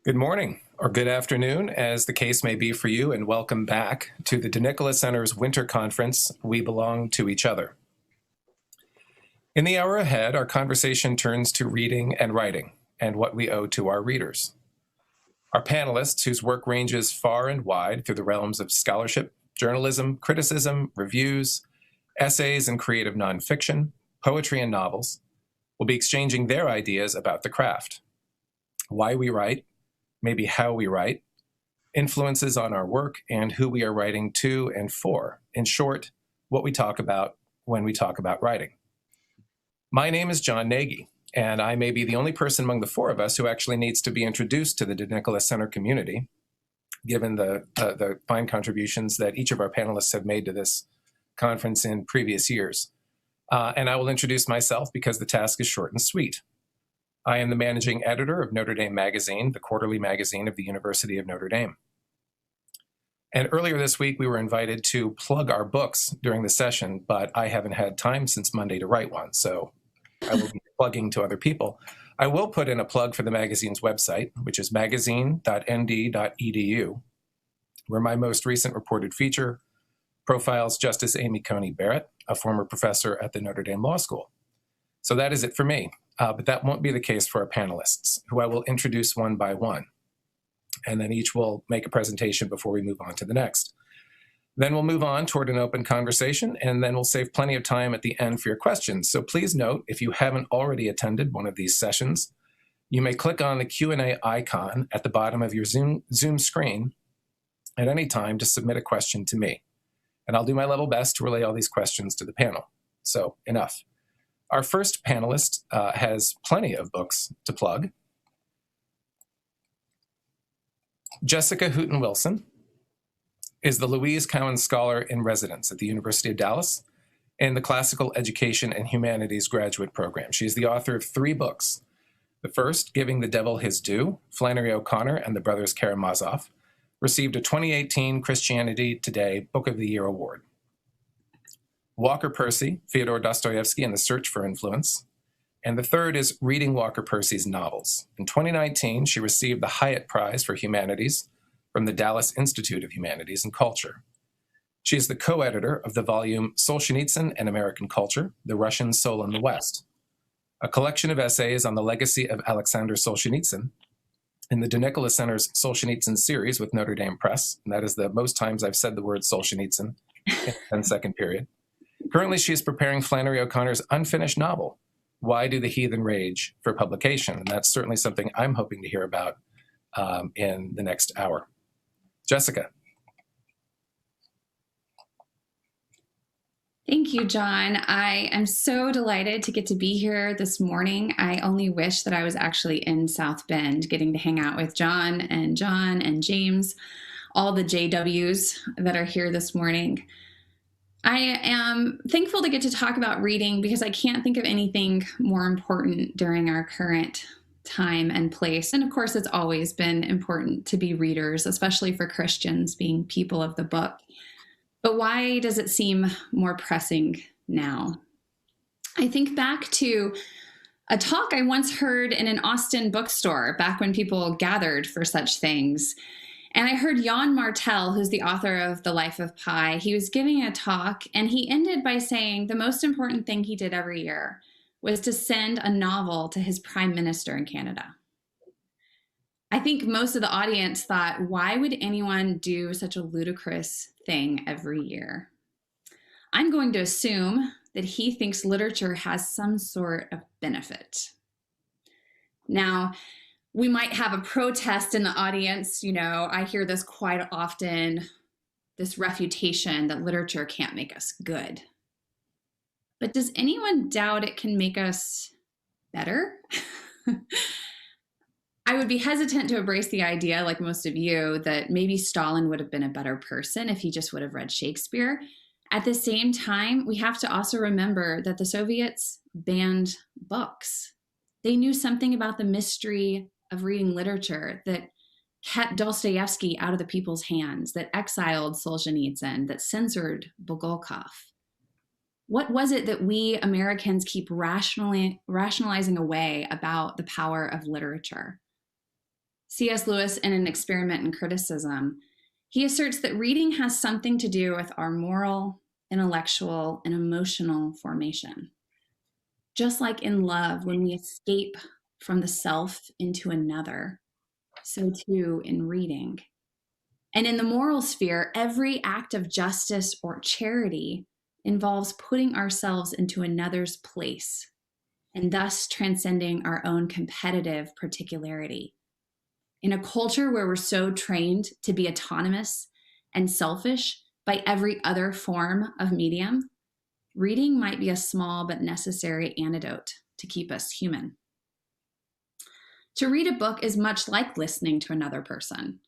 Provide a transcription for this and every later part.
Good morning, or good afternoon, as the case may be for you, and welcome back to the Nicola Center's Winter Conference, We Belong to Each Other. In the hour ahead, our conversation turns to reading and writing, and what we owe to our readers. Our panelists, whose work ranges far and wide through the realms of scholarship, journalism, criticism, reviews, essays and creative nonfiction, poetry and novels, will be exchanging their ideas about the craft, why we write, maybe how we write, influences on our work, and who we are writing to and for. In short, what we talk about when we talk about writing. My name is John Nagy, and I may be the only person among the four of us who actually needs to be introduced to the Nicola Center community, given the fine contributions that each of our panelists have made to this conference in previous years. And I will introduce myself because the task is short and sweet. I am the managing editor of Notre Dame Magazine, the quarterly magazine of the University of Notre Dame. And earlier this week, we were invited to plug our books during the session, but I haven't had time since Monday to write one, so I will be plugging to other people. I will put in a plug for the magazine's website, which is magazine.nd.edu, where my most recent reported feature profiles Justice Amy Coney Barrett, a former professor at the Notre Dame Law School. So that is it for me. But that won't be the case for our panelists, who I will introduce one by one. And then each will make a presentation before we move on to the next. Then we'll move on toward an open conversation, and then we'll save plenty of time at the end for your questions. So please note, if you haven't already attended one of these sessions, you may click on the Q&A icon at the bottom of your Zoom screen at any time to submit a question to me. And I'll do my level best to relay all these questions to the panel. So enough. Our first panelist has plenty of books to plug. Jessica Hooten Wilson is the Louise Cowan Scholar in Residence at the University of Dallas in the Classical Education and Humanities Graduate Program. She is the author of 3 books. The first, Giving the Devil His Due, Flannery O'Connor and the Brothers Karamazov, received a 2018 Christianity Today Book of the Year award. Walker Percy, Fyodor Dostoevsky and the Search for Influence. And the third is Reading Walker Percy's Novels. In 2019, she received the Hyatt Prize for Humanities from the Dallas Institute of Humanities and Culture. She is the co-editor of the volume Solzhenitsyn and American Culture, The Russian Soul in the West, a collection of essays on the legacy of Alexander Solzhenitsyn in the Nicola Center's Solzhenitsyn series with Notre Dame Press. And that is the most times I've said the word Solzhenitsyn in a 10-second period. Currently, she is preparing Flannery O'Connor's unfinished novel, Why Do the Heathen Rage, for publication. And that's certainly something I'm hoping to hear about in the next hour. Jessica. Thank you, John. I am so delighted to get to be here this morning. I only wish that I was actually in South Bend, getting to hang out with John and James, all the JWs that are here this morning. I am thankful to get to talk about reading because I can't think of anything more important during our current time and place. And of course, it's always been important to be readers, especially for Christians being people of the book. But why does it seem more pressing now? I think back to a talk I once heard in an Austin bookstore back when people gathered for such things. And I heard Jan Martel, who's the author of The Life of Pi. He was giving a talk, and he ended by saying the most important thing he did every year was to send a novel to his prime minister in Canada. I think most of the audience thought, why would anyone do such a ludicrous thing every year? I'm going to assume that he thinks literature has some sort of benefit. Now, we might have a protest in the audience. You know, I hear this quite often, this refutation that literature can't make us good. But does anyone doubt it can make us better? I would be hesitant to embrace the idea, like most of you, that maybe Stalin would have been a better person if he just would have read Shakespeare. At the same time, we have to also remember that the Soviets banned books. They knew something about the mystery of reading literature that kept Dostoevsky out of the people's hands, that exiled Solzhenitsyn, that censored Bulgakov. What was it that we Americans keep rationalizing away about the power of literature? C.S. Lewis, in An Experiment in Criticism, he asserts that reading has something to do with our moral, intellectual, and emotional formation. Just like in love, when we escape from the self into another, so too in reading. And in the moral sphere, every act of justice or charity involves putting ourselves into another's place and thus transcending our own competitive particularity. In a culture where we're so trained to be autonomous and selfish by every other form of medium, reading might be a small but necessary antidote to keep us human. To read a book is much like listening to another person.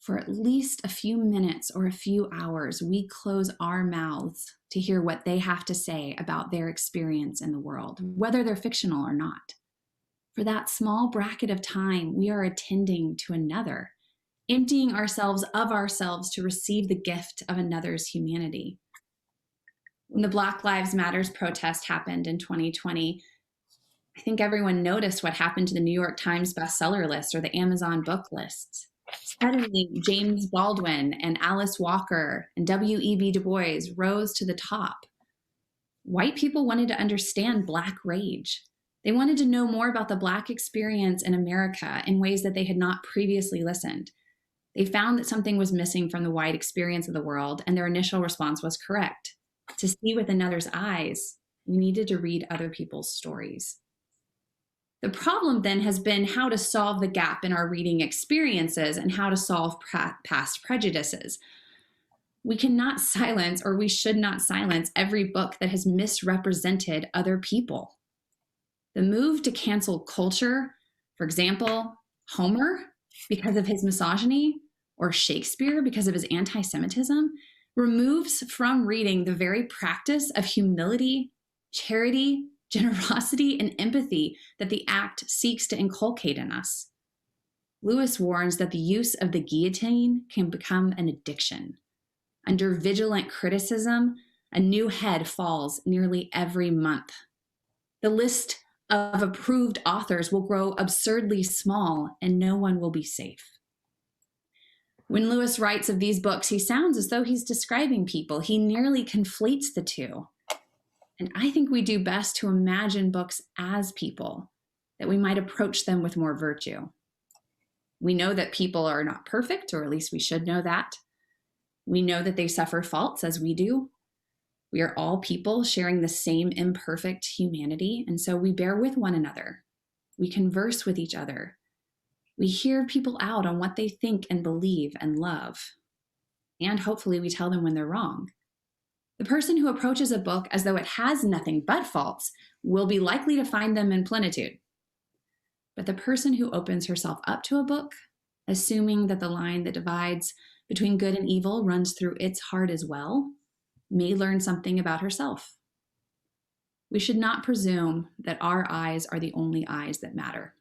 For at least a few minutes or a few hours, we close our mouths to hear what they have to say about their experience in the world, whether they're fictional or not. For that small bracket of time, we are attending to another, emptying ourselves of ourselves to receive the gift of another's humanity. When the Black Lives Matters protest happened in 2020, I think everyone noticed what happened to the New York Times bestseller list or the Amazon book lists. Suddenly, James Baldwin and Alice Walker and W.E.B. Du Bois rose to the top. White people wanted to understand Black rage. They wanted to know more about the Black experience in America in ways that they had not previously listened. They found that something was missing from the white experience of the world, and their initial response was correct. To see with another's eyes, we needed to read other people's stories. The problem then has been how to solve the gap in our reading experiences and how to solve past prejudices. We cannot silence, or we should not silence, every book that has misrepresented other people. The move to cancel culture, for example, Homer because of his misogyny, or Shakespeare because of his anti-Semitism, removes from reading the very practice of humility, charity, generosity, and empathy that the act seeks to inculcate in us. Lewis warns that the use of the guillotine can become an addiction. Under vigilant criticism, a new head falls nearly every month. The list of approved authors will grow absurdly small, and no one will be safe. When Lewis writes of these books, he sounds as though he's describing people. He nearly conflates the two. And I think we do best to imagine books as people, that we might approach them with more virtue. We know that people are not perfect, or at least we should know that. We know that they suffer faults as we do. We are all people sharing the same imperfect humanity, and so we bear with one another. We converse with each other. We hear people out on what they think and believe and love. And hopefully we tell them when they're wrong. The person who approaches a book as though it has nothing but faults will be likely to find them in plenitude. But the person who opens herself up to a book, assuming that the line that divides between good and evil runs through its heart as well, may learn something about herself. We should not presume that our eyes are the only eyes that matter.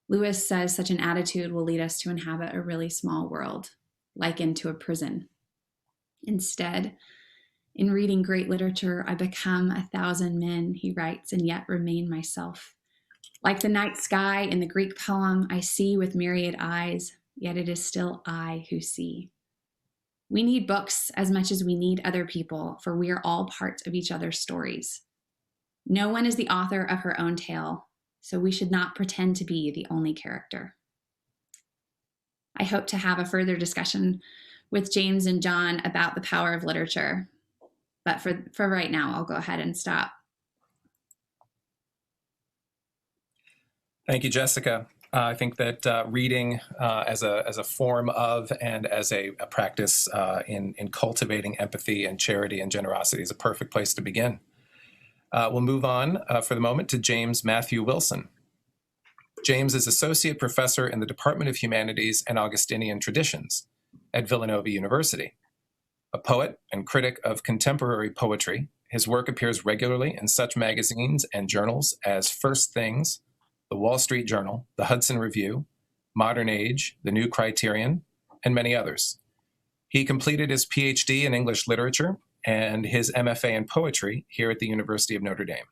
Lewis says such an attitude will lead us to inhabit a really small world, likened to a prison. Instead, in reading great literature, I become 1,000 men, he writes, and yet remain myself. Like the night sky in the Greek poem, I see with myriad eyes, yet it is still I who see. We need books as much as we need other people, for we are all parts of each other's stories. No one is the author of her own tale, so we should not pretend to be the only character. I hope to have a further discussion with James and John about the power of literature. But for right now, I'll go ahead and stop. Thank you, Jessica. I think that reading as a form of and as a practice in cultivating empathy and charity and generosity is a perfect place to begin. We'll move on for the moment to James Matthew Wilson. James is Associate Professor in the Department of Humanities and Augustinian Traditions at Villanova University. A poet and critic of contemporary poetry, his work appears regularly in such magazines and journals as First Things, The Wall Street Journal, The Hudson Review, Modern Age, The New Criterion, and many others. He completed his PhD in English literature and his MFA in poetry here at the University of Notre Dame.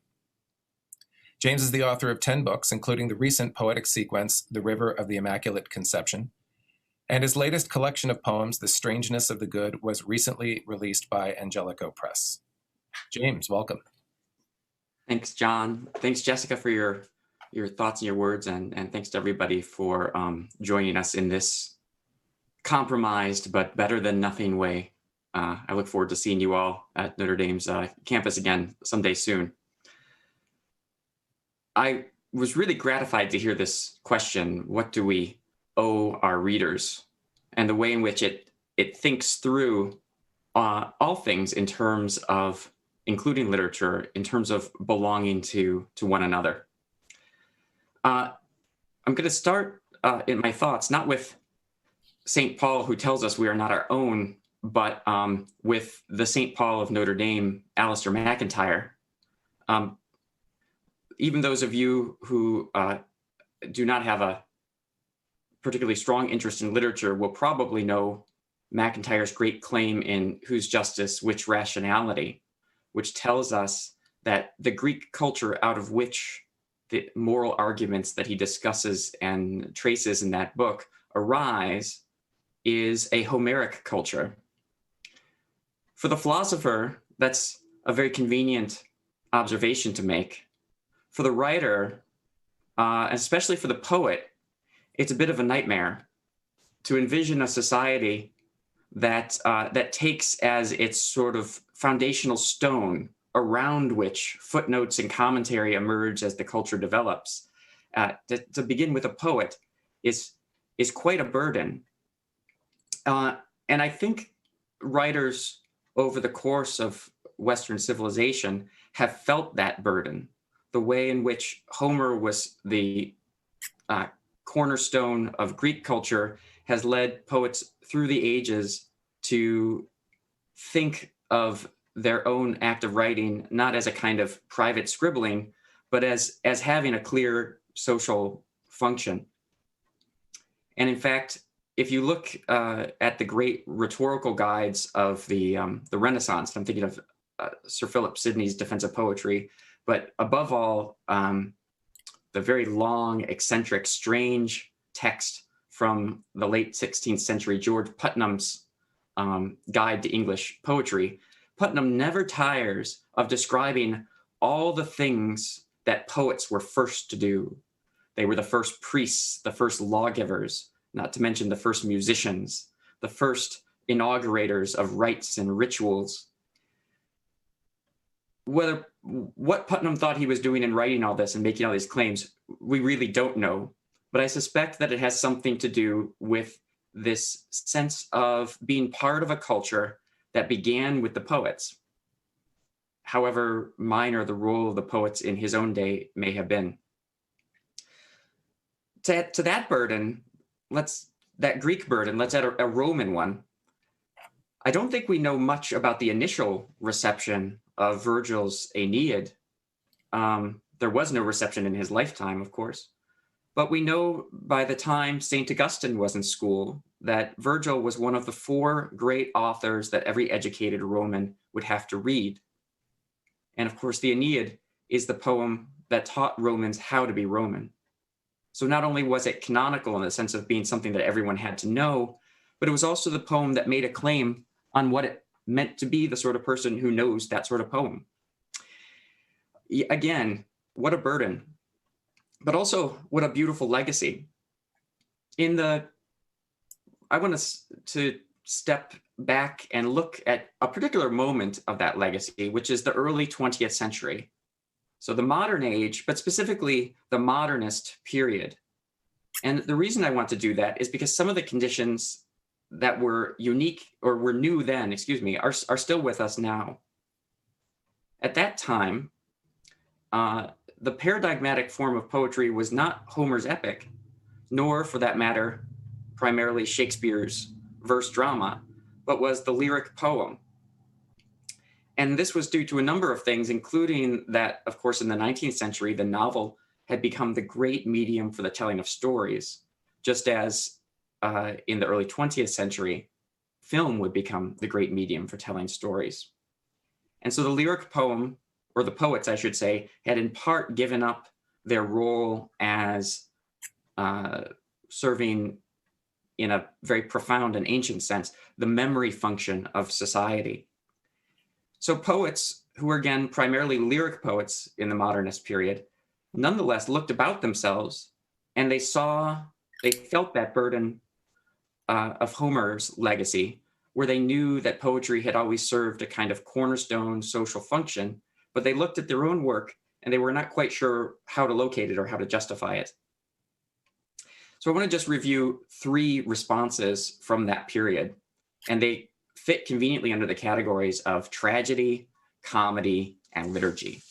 James is the author of 10 books, including the recent poetic sequence, The River of the Immaculate Conception. And his latest collection of poems, The Strangeness of the Good, was recently released by Angelico Press. James, welcome. Thanks, John. Thanks, Jessica, for your thoughts and your words, and thanks to everybody for joining us in this compromised but better than nothing way. I look forward to seeing you all at Notre Dame's campus again someday soon. I was really gratified to hear this question, what do we owe our readers? And the way in which it thinks through all things in terms of, including literature, in terms of belonging to one another. I'm going to start in my thoughts, not with St. Paul, who tells us we are not our own, but with the St. Paul of Notre Dame, Alistair MacIntyre. Even those of you who do not have a particularly strong interest in literature will probably know MacIntyre's great claim in Whose Justice, Which Rationality, which tells us that the Greek culture out of which the moral arguments that he discusses and traces in that book arise is a Homeric culture. For the philosopher, that's a very convenient observation to make. For the writer, especially for the poet, it's a bit of a nightmare to envision a society that takes as its sort of foundational stone around which footnotes and commentary emerge as the culture develops. To begin with a poet is quite a burden. And I think writers over the course of Western civilization have felt that burden. The way in which Homer was the cornerstone of Greek culture has led poets through the ages to think of their own act of writing not as a kind of private scribbling, but as having a clear social function. And in fact, if you look at the great rhetorical guides of the Renaissance, I'm thinking of Sir Philip Sidney's Defense of Poetry, but above all, the very long, eccentric, strange text from the late 16th century, George Putnam's Guide to English Poetry. Putnam never tires of describing all the things that poets were first to do. They were the first priests, the first lawgivers, not to mention the first musicians, the first inaugurators of rites and rituals. What Putnam thought he was doing in writing all this and making all these claims, we really don't know. But I suspect that it has something to do with this sense of being part of a culture that began with the poets, however minor the role of the poets in his own day may have been. To that burden, that Greek burden, let's add a Roman one. I don't think we know much about the initial reception of Virgil's Aeneid. There was no reception in his lifetime, of course, but we know by the time St. Augustine was in school that Virgil was one of the 4 great authors that every educated Roman would have to read. And of course, the Aeneid is the poem that taught Romans how to be Roman. So not only was it canonical in the sense of being something that everyone had to know, but it was also the poem that made a claim on what it meant to be the sort of person who knows that sort of poem. Again, what a burden, but also what a beautiful legacy. I want to step back and look at a particular moment of that legacy, which is the early 20th century. So the modern age, but specifically the modernist period. And the reason I want to do that is because some of the conditions that were unique or were new then, are still with us now. At that time, the paradigmatic form of poetry was not Homer's epic, nor for that matter, primarily Shakespeare's verse drama, but was the lyric poem. And this was due to a number of things, including that, of course, in the 19th century, the novel had become the great medium for the telling of stories, just as in the early 20th century, film would become the great medium for telling stories. And so the lyric poem or the poets, I should say, had in part given up their role as serving in a very profound and ancient sense, the memory function of society. So poets, who were again primarily lyric poets in the modernist period, nonetheless looked about themselves and they felt that burden of Homer's legacy, where they knew that poetry had always served a kind of cornerstone social function, but they looked at their own work and they were not quite sure how to locate it or how to justify it. So I want to just review 3 responses from that period, and they fit conveniently under the categories of tragedy, comedy, and liturgy.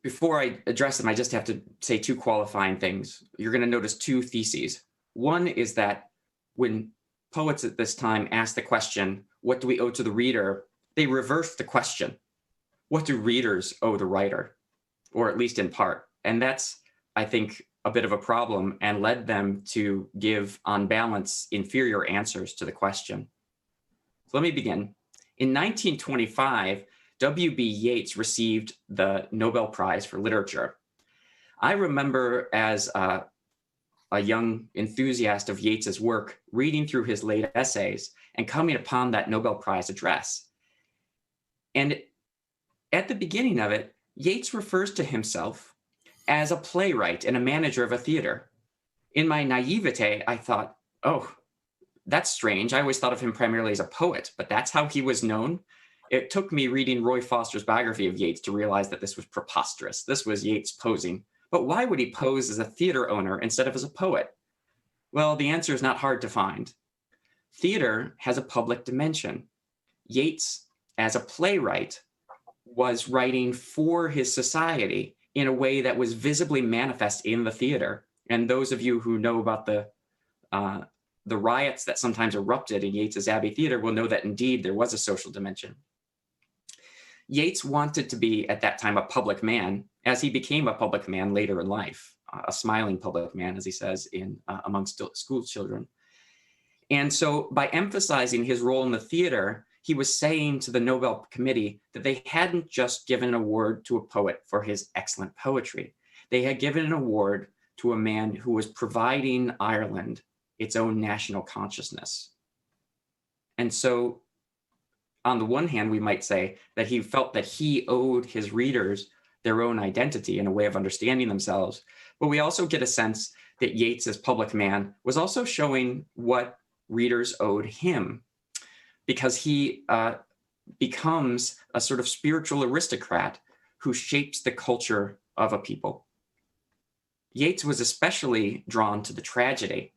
Before I address them, I just have to say 2 qualifying things. You're going to notice 2 theses. One is that when poets at this time asked the question, what do we owe to the reader? They reversed the question. What do readers owe the writer? Or at least in part. And that's, I think, a bit of a problem and led them to give, on balance, inferior answers to the question. So let me begin. In 1925, W.B. Yates received the Nobel Prize for Literature. I remember as a young enthusiast of Yates's work, reading through his late essays and coming upon that Nobel Prize address. And at the beginning of it, Yates refers to himself as a playwright and a manager of a theater. In my naivete, I thought, oh, that's strange. I always thought of him primarily as a poet, but that's how he was known. It took me reading Roy Foster's biography of Yates to realize that this was preposterous. This was Yates posing. But why would he pose as a theater owner instead of as a poet? Well, the answer is not hard to find. Theater has a public dimension. Yates, as a playwright, was writing for his society in a way that was visibly manifest in the theater. And those of you who know about the riots that sometimes erupted in Yates's Abbey Theater will know that indeed there was a social dimension. Yates wanted to be, at that time, a public man, as he became a public man later in life, a smiling public man, as he says, amongst school children. And so by emphasizing his role in the theater, he was saying to the Nobel Committee that they hadn't just given an award to a poet for his excellent poetry. They had given an award to a man who was providing Ireland its own national consciousness. And so on the one hand, we might say that he felt that he owed his readers their own identity and a way of understanding themselves. But we also get a sense that Yates, as public man, was also showing what readers owed him, because he becomes a sort of spiritual aristocrat who shapes the culture of a people. Yates was especially drawn to the tragedy,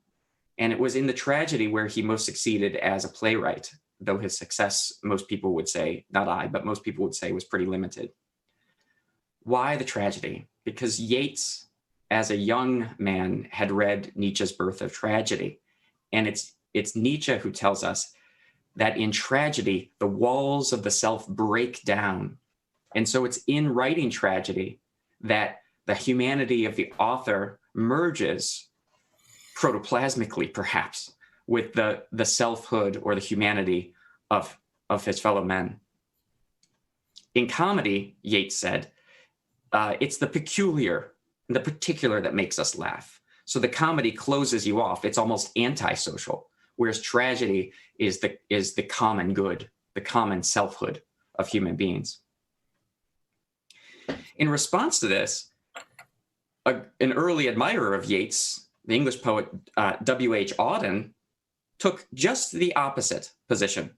and it was in the tragedy where he most succeeded as a playwright, though his success, most people would say, not I, but most people would say, was pretty limited. Why the tragedy? Because Yates, as a young man, had read Nietzsche's Birth of Tragedy. And it's Nietzsche who tells us that in tragedy, the walls of the self break down. And so it's in writing tragedy that the humanity of the author merges protoplasmically, perhaps, with the selfhood or the humanity of his fellow men. In comedy, Yates said, it's the peculiar and the particular that makes us laugh. So the comedy closes you off. It's almost antisocial, whereas tragedy is the common good, the common selfhood of human beings. In response to this, an early admirer of Yates, the English poet W.H. Auden, took just the opposite position.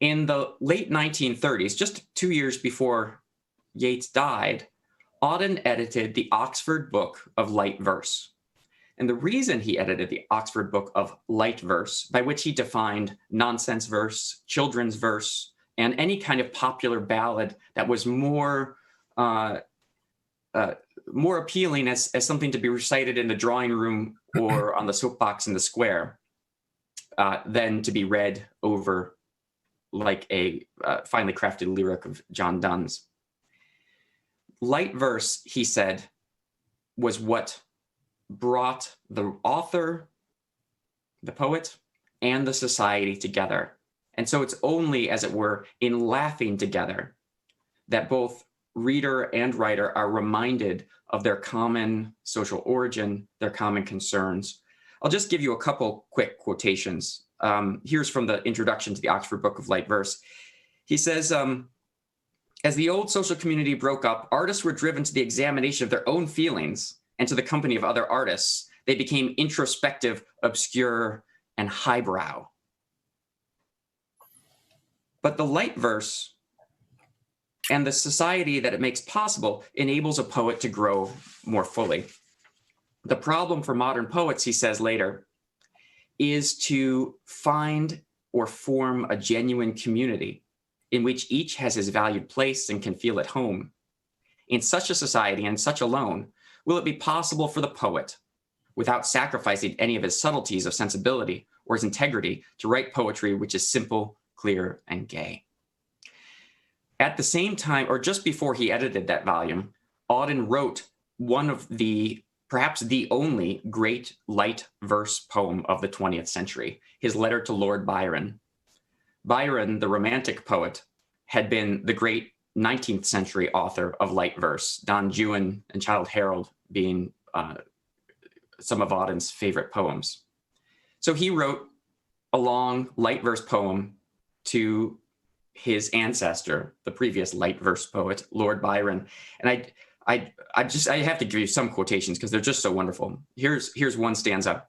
In the late 1930s, just 2 years before Yates died, Auden edited the Oxford Book of Light Verse. And the reason he edited the Oxford Book of Light Verse, by which he defined nonsense verse, children's verse, and any kind of popular ballad that was more appealing as something to be recited in the drawing room or on the soapbox in the square, than to be read over like a finely crafted lyric of John Donne's. Light verse, he said, was what brought the author, the poet, and the society together. And so it's only, as it were, in laughing together that both reader and writer are reminded of their common social origin, their common concerns. I'll just give you a couple quick quotations. Here's from the introduction to the Oxford Book of Light Verse. He says, as the old social community broke up, artists were driven to the examination of their own feelings and to the company of other artists. They became introspective, obscure, and highbrow. But the light verse and the society that it makes possible enables a poet to grow more fully. The problem for modern poets, he says later, is to find or form a genuine community in which each has his valued place and can feel at home. In such a society and such alone, will it be possible for the poet, without sacrificing any of his subtleties of sensibility or his integrity, to write poetry which is simple, clear, and gay. At the same time, or just before he edited that volume, Auden wrote one of the, perhaps the only great light verse poem of the 20th century, his letter to Lord Byron. Byron, the Romantic poet, had been the great 19th century author of light verse, Don Juan and Childe Harold being some of Auden's favorite poems. So he wrote a long light verse poem to his ancestor, the previous light verse poet, Lord Byron. And I have to give you some quotations because they're just so wonderful. Here's one stanza.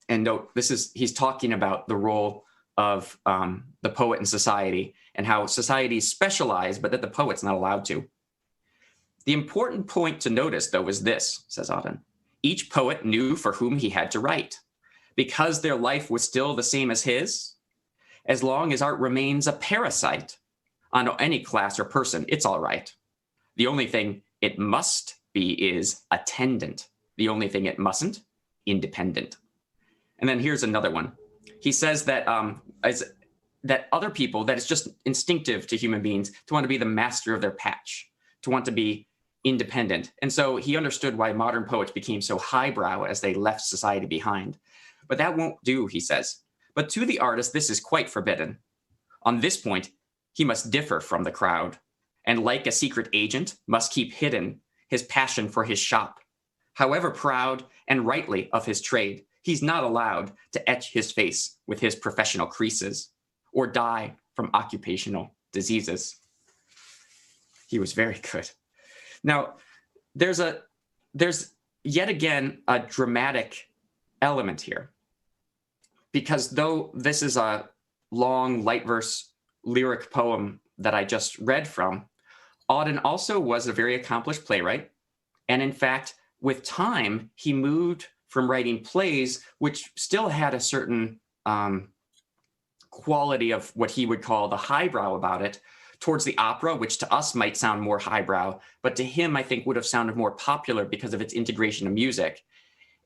And note, he's talking about the role of the poet in society and how society is specialized, but that the poet's not allowed to. The important point to notice, though, is this, says Auden. Each poet knew for whom he had to write. Because their life was still the same as his, as long as art remains a parasite on any class or person, it's all right. The only thing it must be is attendant. The only thing it mustn't, independent. And then here's another one. He says that that other people, that it's just instinctive to human beings to want to be the master of their patch, to want to be independent. And so he understood why modern poets became so highbrow as they left society behind. But that won't do, he says. But to the artist, this is quite forbidden. On this point, he must differ from the crowd, and like a secret agent, must keep hidden his passion for his shop. However proud and rightly of his trade, he's not allowed to etch his face with his professional creases or die from occupational diseases. He was very good. Now, there's yet again a dramatic element here, because though this is a long light verse lyric poem that I just read from, Auden also was a very accomplished playwright. And in fact, with time, he moved from writing plays, which still had a certain quality of what he would call the highbrow about it, towards the opera, which to us might sound more highbrow, but to him, I think, would have sounded more popular because of its integration of music.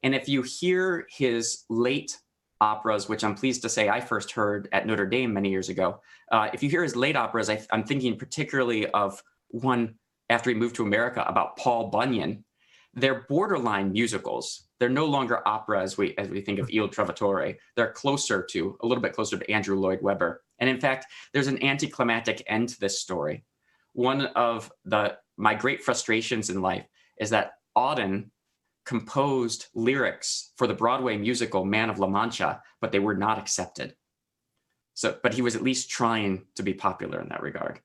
And if you hear his late operas, which I'm pleased to say I first heard at Notre Dame many years ago, if you hear his late operas, I'm thinking particularly of one after he moved to America about Paul Bunyan. They're borderline musicals. They're no longer opera as we think of Il Trovatore. They're a little bit closer to Andrew Lloyd Webber. And in fact, there's an anticlimactic end to this story. One of my great frustrations in life is that Auden composed lyrics for the Broadway musical Man of La Mancha, but they were not accepted. But he was at least trying to be popular in that regard.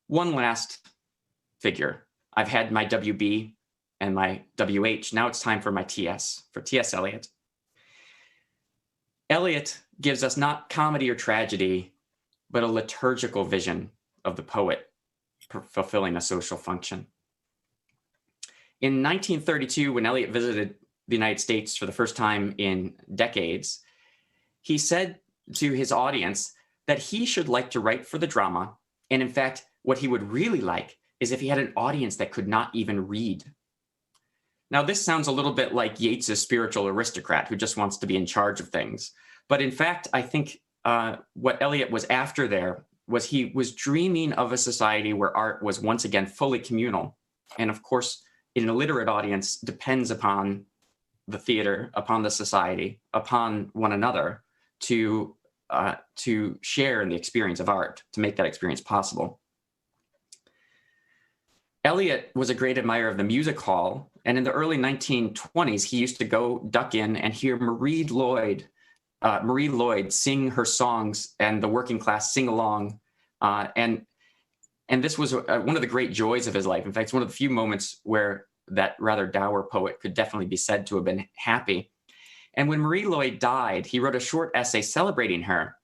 One last figure. I've had my WB and my WH. Now it's time for my TS, for T.S. Eliot. Eliot gives us not comedy or tragedy, but a liturgical vision of the poet fulfilling a social function. In 1932, when Eliot visited the United States for the first time in decades, he said to his audience that he should like to write for the drama. And in fact, what he would really like is if he had an audience that could not even read. Now, this sounds a little bit like Yates' spiritual aristocrat who just wants to be in charge of things. But in fact, I think what Eliot was after there was he was dreaming of a society where art was once again fully communal. And of course, an illiterate audience depends upon the theater, upon the society, upon one another to to share in the experience of art, to make that experience possible. Eliot was a great admirer of the music hall, and in the early 1920s, he used to go duck in and hear Marie Lloyd sing her songs and the working class sing along. And this was one of the great joys of his life. In fact, it's one of the few moments where that rather dour poet could definitely be said to have been happy. And when Marie Lloyd died, he wrote a short essay celebrating her.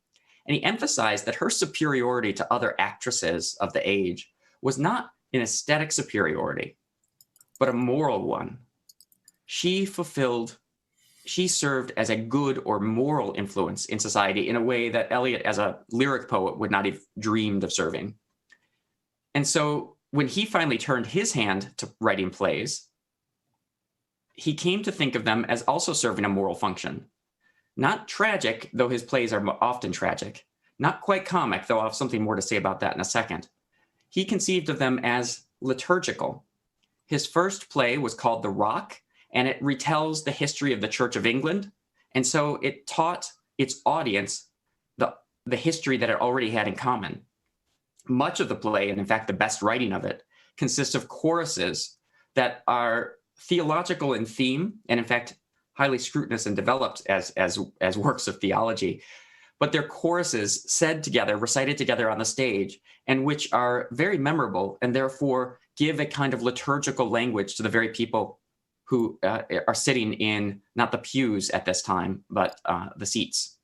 And he emphasized that her superiority to other actresses of the age was not an aesthetic superiority, but a moral one. She served as a good or moral influence in society in a way that Eliot, as a lyric poet, would not have dreamed of serving. And so when he finally turned his hand to writing plays, he came to think of them as also serving a moral function. Not tragic, though his plays are often tragic. Not quite comic, though I'll have something more to say about that in a second. He conceived of them as liturgical. His first play was called The Rock, and it retells the history of the Church of England. And so it taught its audience the history that it already had in common. Much of the play, and in fact, the best writing of it, consists of choruses that are theological in theme, and in fact, highly scrutinous and developed as works of theology. But they're choruses said together, recited together on the stage, and which are very memorable and therefore give a kind of liturgical language to the very people who are sitting in not the pews at this time, but the seats.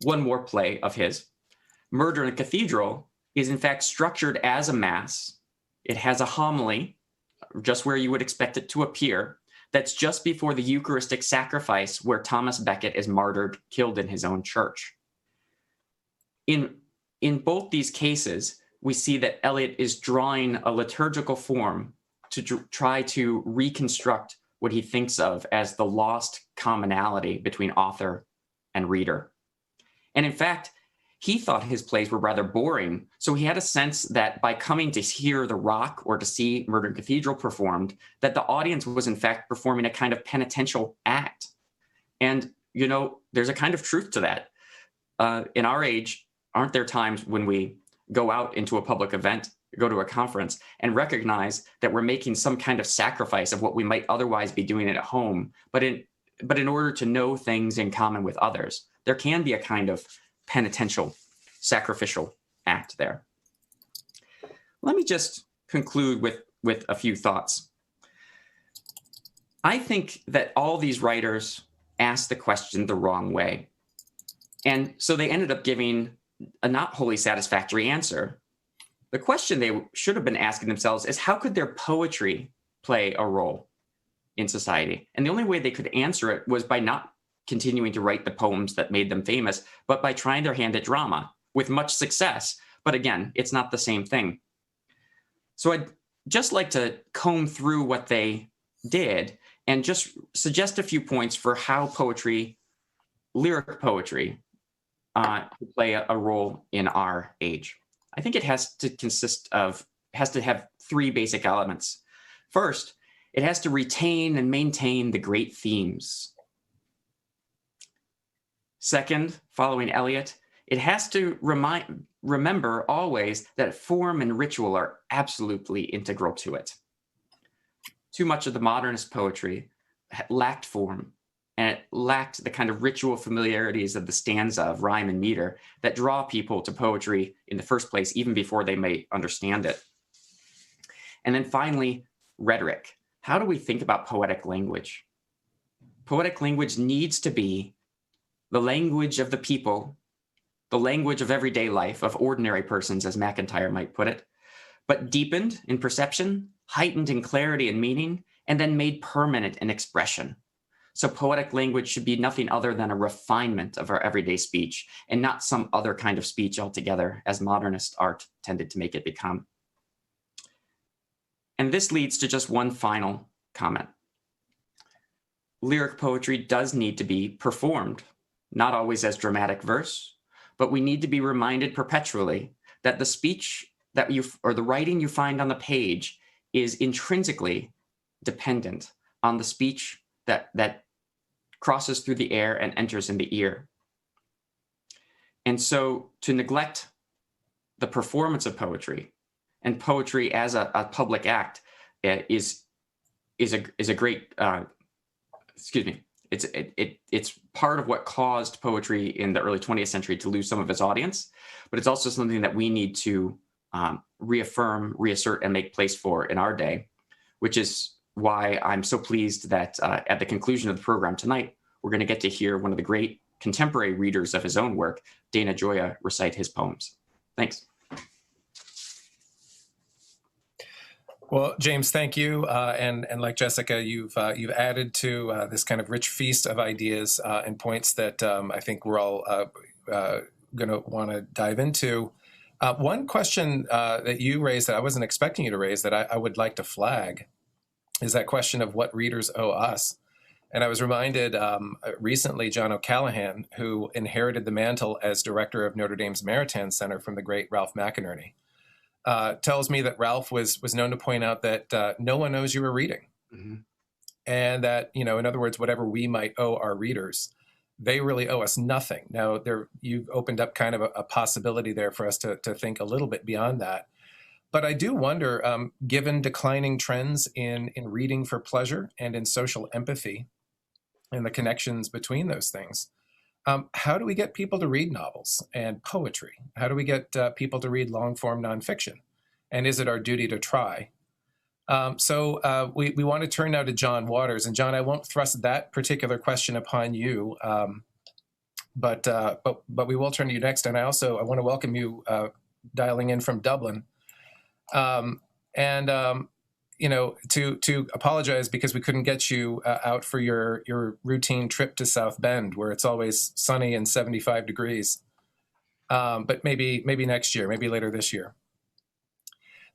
One more play of his, Murder in a Cathedral, is in fact structured as a mass. It has a homily, just where you would expect it to appear, that's just before the Eucharistic sacrifice where Thomas Becket is martyred, killed in his own church. In both these cases, we see that Eliot is drawing a liturgical form to try to reconstruct what he thinks of as the lost commonality between author and reader. And in fact, he thought his plays were rather boring, so he had a sense that by coming to hear The Rock or to see Murder in Cathedral performed, that the audience was in fact performing a kind of penitential act. And, you know, there's a kind of truth to that. In our age, aren't there times when we go out into a public event, go to a conference, and recognize that we're making some kind of sacrifice of what we might otherwise be doing at home, but in order to know things in common with others, there can be a kind of penitential, sacrificial act there. Let me just conclude with a few thoughts. I think that all these writers asked the question the wrong way. And so they ended up giving a not wholly satisfactory answer. The question they should have been asking themselves is, how could their poetry play a role in society? And the only way they could answer it was by not continuing to write the poems that made them famous, but by trying their hand at drama with much success. But again, it's not the same thing. So I'd just like to comb through what they did and just suggest a few points for how poetry, lyric poetry, could play a role in our age. I think it has to have three basic elements. First, it has to retain and maintain the great themes. Second, following Eliot, it has to remember always that form and ritual are absolutely integral to it. Too much of the modernist poetry lacked form, and it lacked the kind of ritual familiarities of the stanza of rhyme and meter that draw people to poetry in the first place, even before they may understand it. And then finally, rhetoric. How do we think about poetic language? Poetic language needs to be the language of the people, the language of everyday life, of ordinary persons, as MacIntyre might put it, but deepened in perception, heightened in clarity and meaning, and then made permanent in expression. So poetic language should be nothing other than a refinement of our everyday speech, and not some other kind of speech altogether, as modernist art tended to make it become. And this leads to just one final comment. Lyric poetry does need to be performed, not always as dramatic verse, but we need to be reminded perpetually that the speech that or the writing you find on the page is intrinsically dependent on the speech that crosses through the air and enters in the ear. And so to neglect the performance of poetry and poetry as a public act is a great, excuse me, it's part of what caused poetry in the early 20th century to lose some of its audience, but it's also something that we need to reaffirm, reassert, and make place for in our day, which is why I'm so pleased that at the conclusion of the program tonight, we're going to get to hear one of the great contemporary readers of his own work, Dana Gioia, recite his poems. Thanks. Well, James, thank you. And like Jessica, you've added to this kind of rich feast of ideas and points that I think we're all going to want to dive into. One question that you raised that I wasn't expecting you to raise that I would like to flag is that question of what readers owe us. And I was reminded recently, John O'Callaghan, who inherited the mantle as director of Notre Dame's Maritime Center from the great Ralph McInerney, tells me that Ralph was known to point out that no one knows you were reading. Mm-hmm. And that, in other words, whatever we might owe our readers, they really owe us nothing. Now, you've opened up kind of a possibility there for us to think a little bit beyond that. But I do wonder, given declining trends in reading for pleasure and in social empathy and the connections between those things, how do we get people to read novels and poetry? How do we get people to read long-form nonfiction? And is it our duty to try? So we want to turn now to John Waters. And John, I won't thrust that particular question upon you, but we will turn to you next. And I want to welcome you dialing in from Dublin. To apologize because we couldn't get you out for your routine trip to South Bend, where it's always sunny and 75 degrees. But maybe next year, maybe later this year.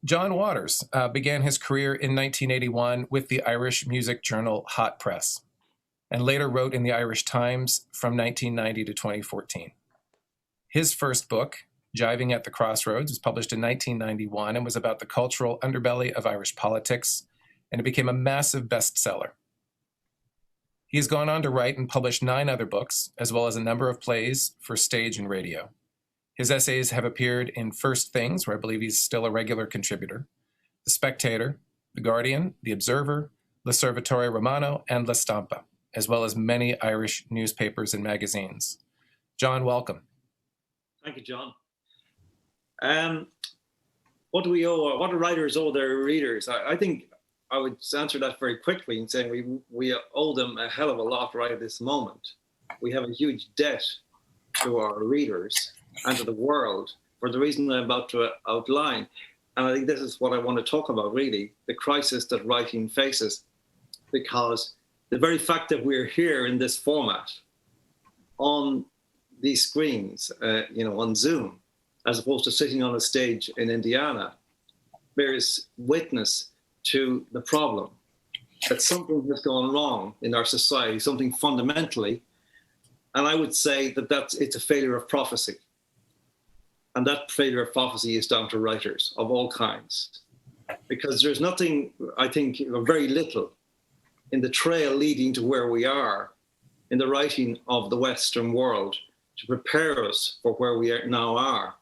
John Waters began his career in 1981 with the Irish music journal Hot Press, and later wrote in the Irish Times from 1990 to 2014. His first book, Jiving at the Crossroads, was published in 1991 and was about the cultural underbelly of Irish politics, and it became a massive bestseller. He has gone on to write and publish 9 other books, as well as a number of plays for stage and radio. His essays have appeared in First Things, where I believe he's still a regular contributor, The Spectator, The Guardian, The Observer, L'Osservatore Romano, and La Stampa, as well as many Irish newspapers and magazines. John, welcome. Thank you, John. What do we owe? What do writers owe their readers? I think I would answer that very quickly in saying we owe them a hell of a lot right at this moment. We have a huge debt to our readers and to the world for the reason I'm about to outline. And I think this is what I want to talk about, really, the crisis that writing faces, because the very fact that we're here in this format on these screens, on Zoom, as opposed to sitting on a stage in Indiana, bears witness to the problem that something has gone wrong in our society, something fundamentally, and I would say that it's a failure of prophecy. And that failure of prophecy is down to writers of all kinds, because there's nothing, I think, very little in the trail leading to where we are in the writing of the Western world to prepare us for where we now are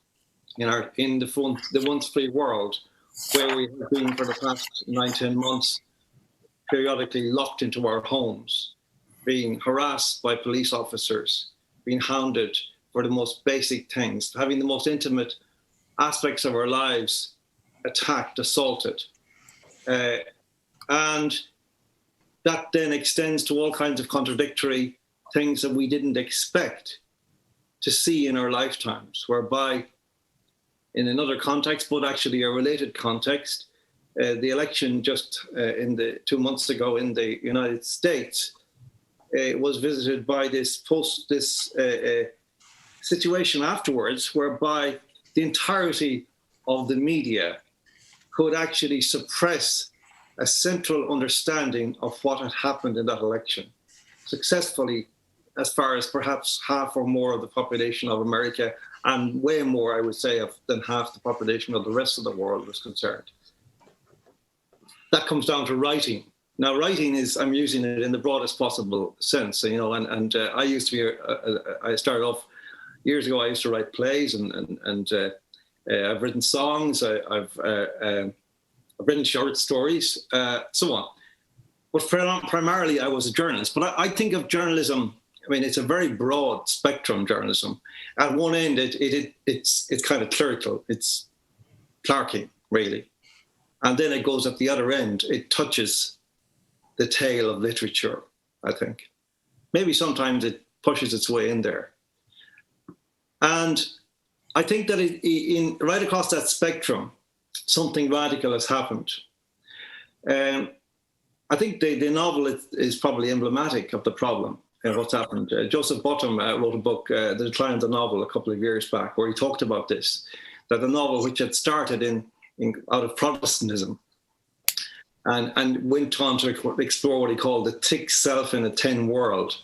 in the once free world, where we have been for the past 9-10 months, periodically locked into our homes, being harassed by police officers, being hounded for the most basic things, having the most intimate aspects of our lives attacked, assaulted. And that then extends to all kinds of contradictory things that we didn't expect to see in our lifetimes, whereby in another context, but actually a related context, the election just 2 months ago in the United States was visited by this situation afterwards, whereby the entirety of the media could actually suppress a central understanding of what had happened in that election successfully, as far as perhaps half or more of the population of America, and way more, I would say, than half the population of the rest of the world was concerned. That comes down to writing. Now, writing is, I'm using it in the broadest possible sense, and I used to be, I started off years ago, I used to write plays, and I've written songs. I've written short stories, so on. But primarily, I was a journalist. But I think of journalism. I mean, it's a very broad spectrum, journalism. At one end, it's kind of clerical. It's clerking, really. And then it goes at the other end. It touches the tail of literature, I think. Maybe sometimes it pushes its way in there. And I think that right across that spectrum, something radical has happened. I think the novel is probably emblematic of the problem and what's happened. Joseph Putnam wrote a book, The Decline of the Novel, a couple of years back, where he talked about this, that the novel, which had started out of Protestantism and went on to explore what he called the thick self in a thin world,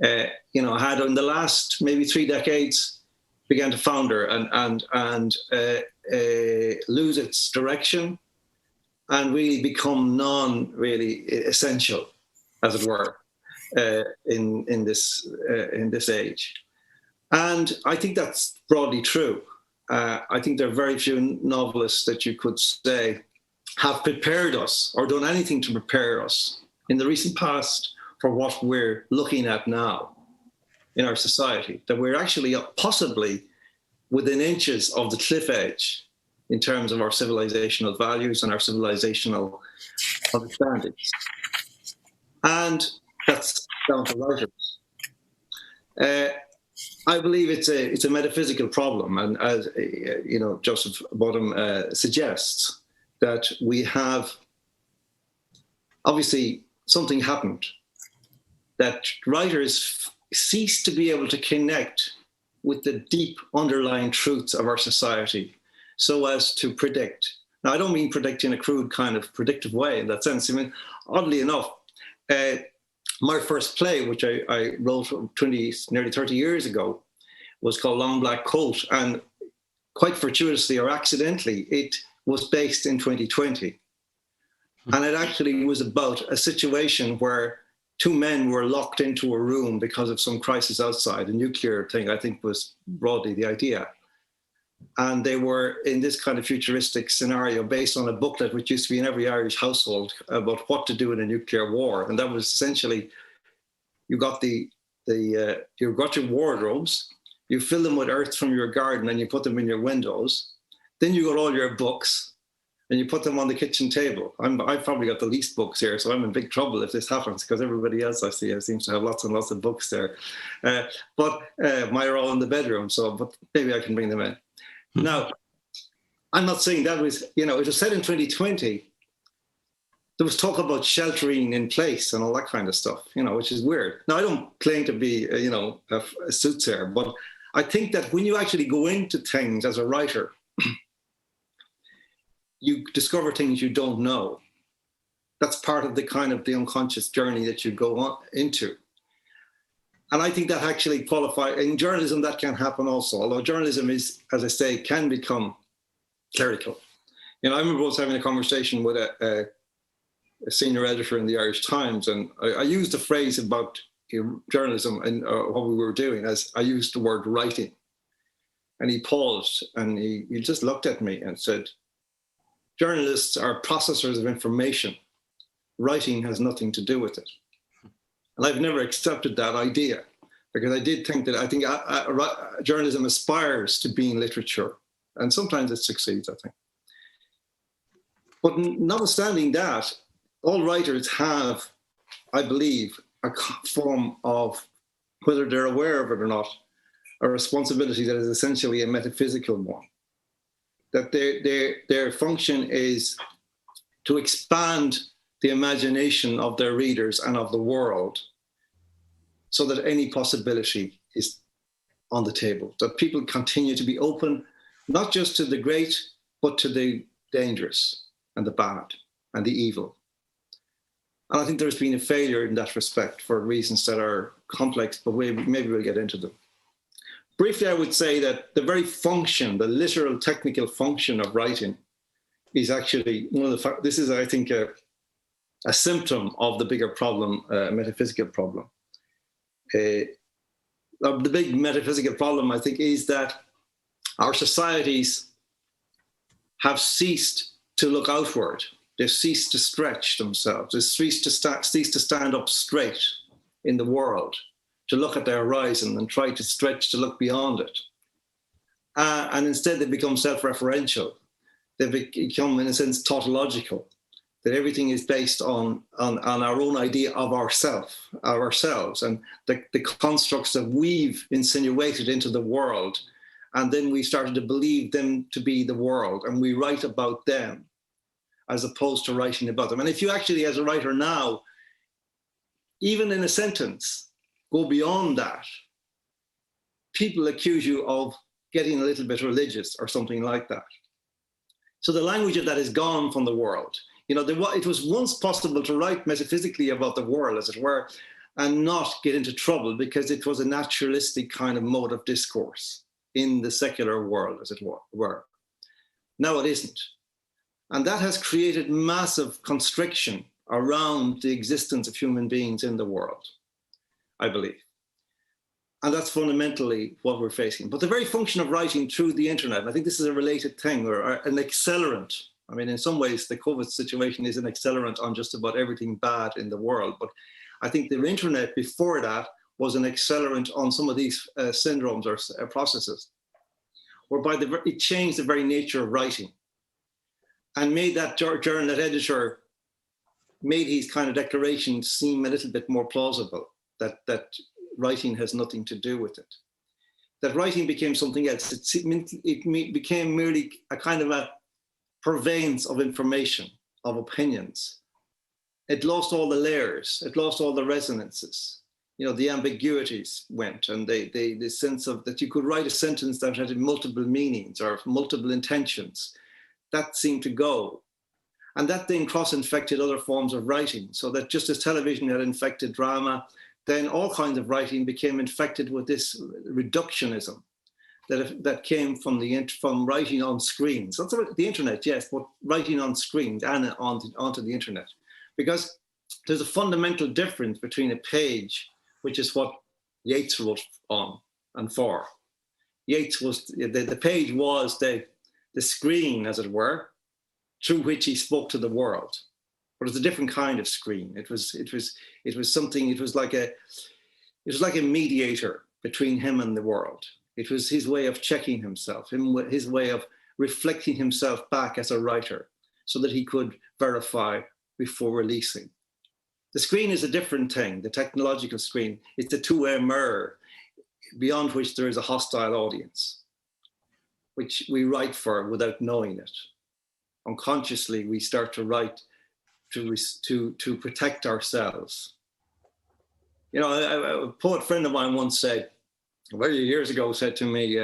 had in the last maybe 3 decades began to founder and lose its direction and really become non-really essential, as it were, in this age. And I think that's broadly true. I think there are very few novelists that you could say have prepared us or done anything to prepare us in the recent past for what we're looking at now in our society, that we're actually possibly within inches of the cliff edge in terms of our civilizational values and our civilizational understandings. And that's down to writers. I believe it's a metaphysical problem, and as Joseph Putnam suggests, that we have obviously something happened, that writers cease to be able to connect with the deep underlying truths of our society so as to predict. Now, I don't mean predict in a crude kind of predictive way in that sense. I mean, oddly enough, my first play, which I wrote nearly 30 years ago, was called Long Black Coat. And quite fortuitously or accidentally, it was based in 2020. And it actually was about a situation where 2 men were locked into a room because of some crisis outside. A nuclear thing, I think, was broadly the idea. And they were in this kind of futuristic scenario based on a booklet which used to be in every Irish household about what to do in a nuclear war. And that was essentially, you got you got your wardrobes, you fill them with earth from your garden and you put them in your windows. Then you got all your books and you put them on the kitchen table. I've probably got the least books here, so I'm in big trouble if this happens, because everybody else I see seems to have lots and lots of books there. But mine are all in the bedroom, but maybe I can bring them in. Now, I'm not saying that was, it was said in 2020, there was talk about sheltering in place and all that kind of stuff, which is weird. Now, I don't claim to be, a soothsayer, but I think that when you actually go into things as a writer, you discover things you don't know. That's part of the the unconscious journey that you go on into. And I think that actually qualifies. In journalism, that can happen also, although journalism is, as I say, can become clerical. I remember I was having a conversation with a senior editor in the Irish Times, and I used a phrase about journalism and what we were doing, as I used the word writing. And he paused and he just looked at me and said, "Journalists are processors of information. Writing has nothing to do with it." And I've never accepted that idea, because I did think that journalism aspires to being literature, and sometimes it succeeds, I think. But notwithstanding that, all writers have, I believe, a form of, whether they're aware of it or not, a responsibility that is essentially a metaphysical one. That their function is to expand the imagination of their readers and of the world, so that any possibility is on the table, that people continue to be open, not just to the great, but to the dangerous and the bad and the evil. And I think there's been a failure in that respect for reasons that are complex, but maybe we'll get into them. Briefly, I would say that the very function, the literal technical function of writing, is actually this is, I think, a symptom of the bigger problem, a metaphysical problem. the big metaphysical problem, I think, is that our societies have ceased to look outward. They've ceased to stretch themselves. They've ceased to stand up straight in the world, to look at their horizon and try to stretch to look beyond it. And instead they become self-referential. They become, in a sense, tautological, that everything is based on our own idea of ourselves, and the constructs that we've insinuated into the world. And then we started to believe them to be the world, and we write about them as opposed to writing about them. And if you actually, as a writer now, even in a sentence, go beyond that, people accuse you of getting a little bit religious or something like that. So the language of that is gone from the world. You know, it was once possible to write metaphysically about the world, as it were, and not get into trouble because it was a naturalistic kind of mode of discourse in the secular world, as it were. Now it isn't. And that has created massive constriction around the existence of human beings in the world, I believe. And that's fundamentally what we're facing. But the very function of writing through the internet, and I think this is a related thing, or an accelerant. I mean, in some ways, the COVID situation is an accelerant on just about everything bad in the world. But I think the internet before that was an accelerant on some of these syndromes or processes, whereby it changed the very nature of writing and made that journal editor, made his kind of declaration seem a little bit more plausible, that writing has nothing to do with it. That writing became something else. It became merely a kind of a purveyance of information, of opinions. It lost all the layers. It lost all the resonances. You know, the ambiguities went, and the sense of that you could write a sentence that had multiple meanings or multiple intentions. That seemed to go. And that then cross-infected other forms of writing, so that just as television had infected drama, then all kinds of writing became infected with this reductionism that came from writing on screens. That's the internet, yes, but writing on screens and onto the internet. Because there's a fundamental difference between a page, which is what Yates wrote on and for. Yates was, the page was the screen, as it were, through which he spoke to the world. But it was a different kind of screen. It was like a mediator between him and the world. It was his way of checking himself, his way of reflecting himself back as a writer so that he could verify before releasing. The screen is a different thing, the technological screen. It's a two-way mirror beyond which there is a hostile audience, which we write for without knowing it. Unconsciously, we start to write to protect ourselves. You know, a poet friend of mine once said, years ago, said to me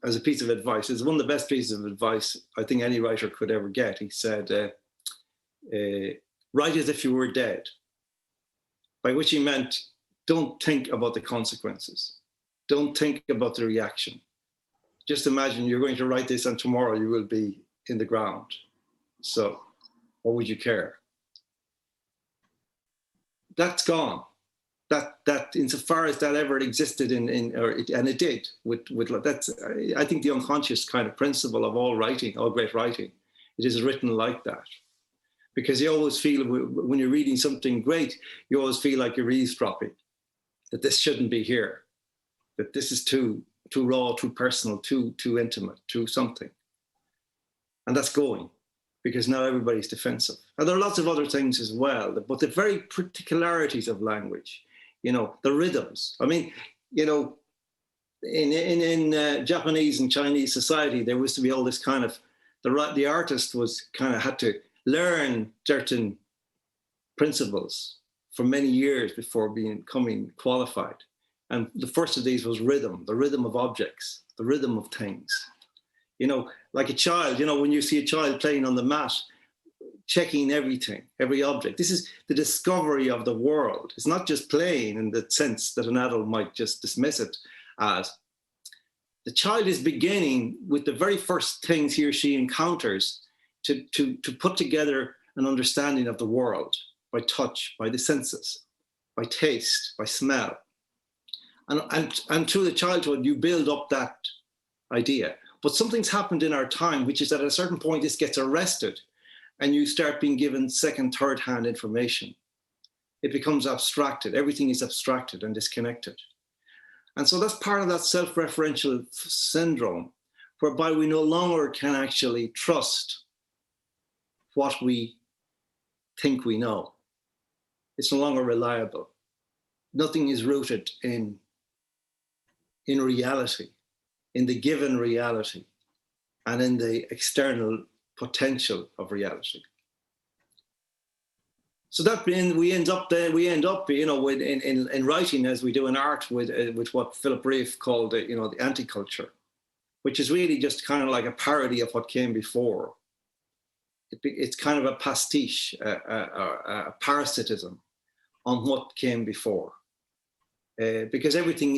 as a piece of advice, it's one of the best pieces of advice I think any writer could ever get. He said, write as if you were dead, by which he meant, don't think about the consequences. Don't think about the reaction. Just imagine you're going to write this and tomorrow you will be in the ground. So what would you care? That's gone. That insofar as that ever existed and it did with that's, I think, the unconscious kind of principle of all writing, all great writing. It is written like that. Because you always feel, when you're reading something great, you always feel like you're eavesdropping, that this shouldn't be here, that this is too raw, too personal, too intimate, too something. And that's going, because now everybody's defensive. And there are lots of other things as well, but the very particularities of language, you know, the rhythms. I mean, you know, in Japanese and Chinese society, there used to be all this kind of, the artist was kind of had to learn certain principles for many years before becoming qualified. And the first of these was rhythm, the rhythm of objects, the rhythm of things. You know, like a child, you know, when you see a child playing on the mat, checking everything, every object. This is the discovery of the world. It's not just playing in the sense that an adult might just dismiss it as. The child is beginning with the very first things he or she encounters to put together an understanding of the world by touch, by the senses, by taste, by smell. And through the childhood, you build up that idea. But something's happened in our time, which is that at a certain point, this gets arrested and you start being given second, third hand information. It becomes abstracted. Everything is abstracted and disconnected. And so that's part of that self-referential syndrome, whereby we no longer can actually trust what we think we know. It's no longer reliable. Nothing is rooted in reality, in the given reality, and in the external potential of reality. So that we end up, in writing, as we do in art, with what Philip Reeve called, the anti-culture, which is really just kind of like a parody of what came before. It's kind of a pastiche, a parasitism on what came before. Because everything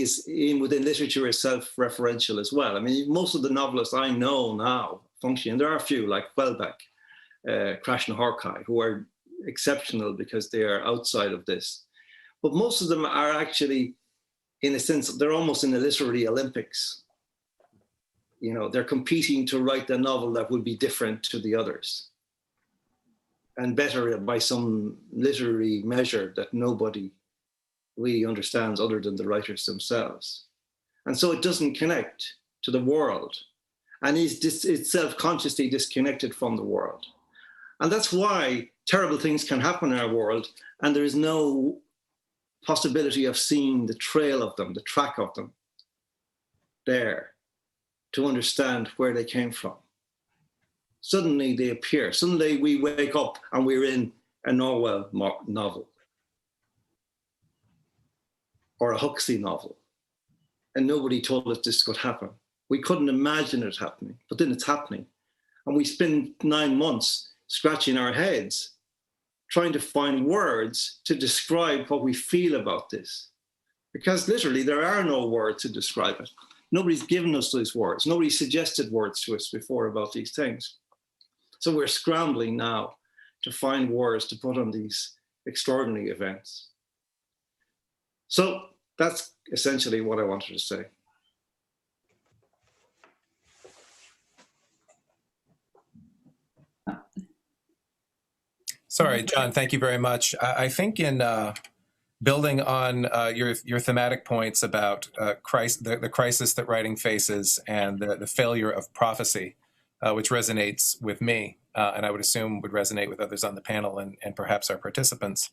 within literature is self-referential as well. I mean, most of the novelists I know now function, and there are a few like Welbeck, Krashen Horkai, who are exceptional because they are outside of this. But most of them are actually, in a sense, they're almost in the literary Olympics. They're competing to write a novel that would be different to the others and better by some literary measure that nobody really understands other than the writers themselves. And so it doesn't connect to the world, and it's self-consciously disconnected from the world. And that's why terrible things can happen in our world, and there is no possibility of seeing the trail of them, the track of them there, to understand where they came from. Suddenly they appear. Suddenly we wake up and we're in a Orwell novel or a Huxley novel, and nobody told us this could happen. We couldn't imagine it happening, but then it's happening. And we spend 9 months scratching our heads trying to find words to describe what we feel about this. Because literally there are no words to describe it. Nobody's given us those words. Nobody suggested words to us before about these things. So we're scrambling now to find words to put on these extraordinary events. So that's essentially what I wanted to say. Sorry, John, thank you very much. I think in building on your thematic points about the crisis that writing faces and the failure of prophecy, which resonates with me, and I would assume would resonate with others on the panel and perhaps our participants.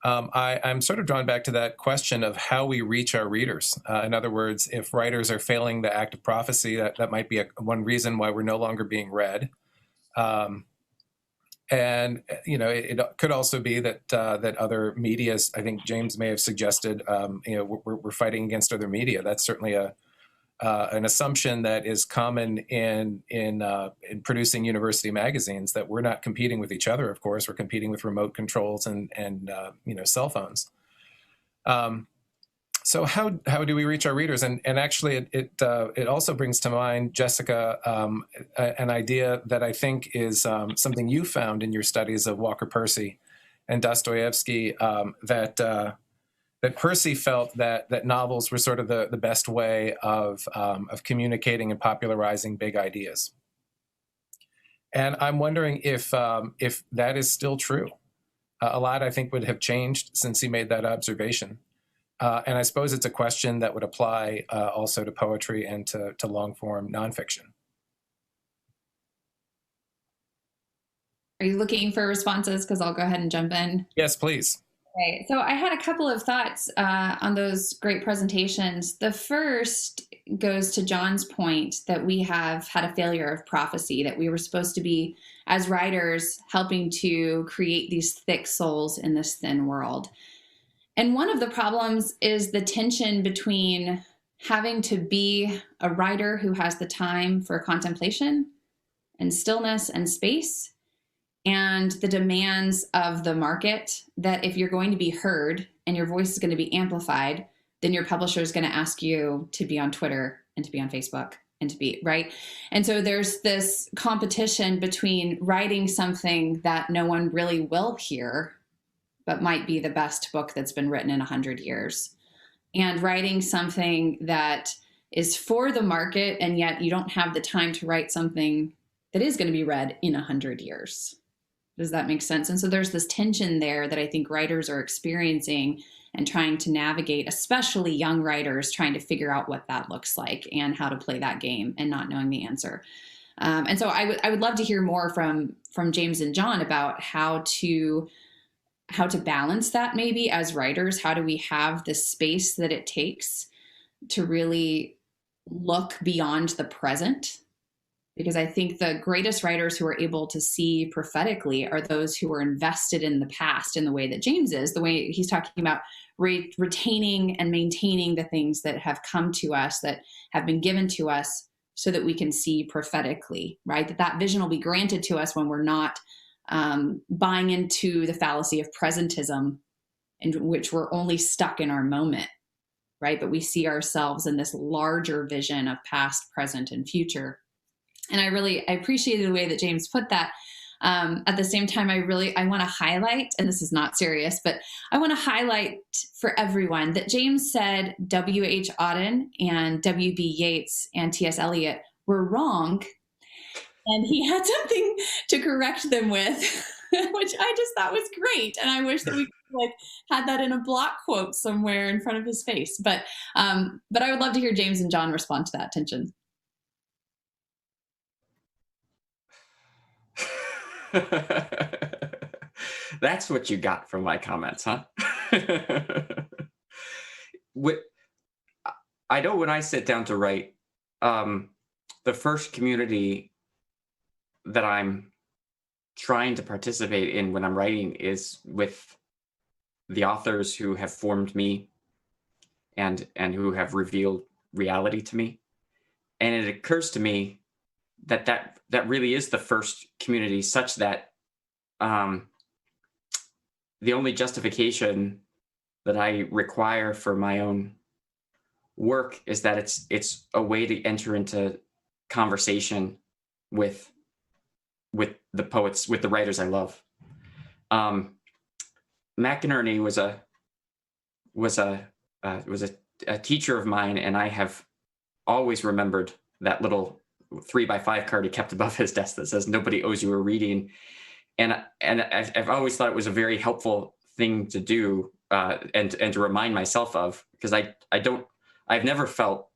I'm sort of drawn back to that question of how we reach our readers. In other words, if writers are failing the act of prophecy, that might be one reason why we're no longer being read. And it could also be that other medias, I think James may have suggested, we're fighting against other media. That's certainly an assumption that is common in producing university magazines, that we're not competing with each other. Of course, we're competing with remote controls and cell phones. So how do we reach our readers? And actually, it also brings to mind, Jessica, an idea that I think is something you found in your studies of Walker Percy and Dostoevsky, that Percy felt that novels were sort of the best way of communicating and popularizing big ideas. And I'm wondering if that is still true. A lot, I think, would have changed since he made that observation. And I suppose it's a question that would apply also to poetry and to long-form nonfiction. Are you looking for responses? Because I'll go ahead and jump in. Yes, please. Okay, so I had a couple of thoughts on those great presentations. The first goes to John's point that we have had a failure of prophecy, that we were supposed to be, as writers, helping to create these thick souls in this thin world. And one of the problems is the tension between having to be a writer who has the time for contemplation and stillness and space, and the demands of the market, that if you're going to be heard and your voice is going to be amplified, then your publisher is going to ask you to be on Twitter and to be on Facebook and to be, right? And so there's this competition between writing something that no one really will hear, but might be the best book that's been written in 100 years, and writing something that is for the market, and yet you don't have the time to write something that is going to be read in 100 years. Does that make sense? And so there's this tension there that I think writers are experiencing and trying to navigate, especially young writers trying to figure out what that looks like and how to play that game and not knowing the answer. And so I would love to hear more from James and John about how to balance that maybe as writers. How do we have the space that it takes to really look beyond the present? Because I think the greatest writers who are able to see prophetically are those who are invested in the past in the way that James is, the way he's talking about retaining and maintaining the things that have come to us, that have been given to us, so that we can see prophetically, right? That vision will be granted to us when we're not buying into the fallacy of presentism, in which we're only stuck in our moment, right? But we see ourselves in this larger vision of past, present, and future. And I appreciated the way that James put that. At the same time, I want to highlight, and this is not serious, but I want to highlight for everyone that James said W.H. Auden and W.B. Yates and T.S. Eliot were wrong, and he had something to correct them with, which I just thought was great. And I wish that we could, had that in a block quote somewhere in front of his face. But I would love to hear James and John respond to that tension. That's what you got from my comments, huh? I know when I sit down to write, the first community that I'm trying to participate in when I'm writing is with the authors who have formed me and who have revealed reality to me. And it occurs to me that really is the first community, such that the only justification that I require for my own work is that it's a way to enter into conversation with the poets, with the writers I love. McInerney was a teacher of mine, and I have always remembered that little 3x5 card he kept above his desk that says "Nobody owes you a reading," and I've always thought it was a very helpful thing to do and to remind myself of, because I've never felt,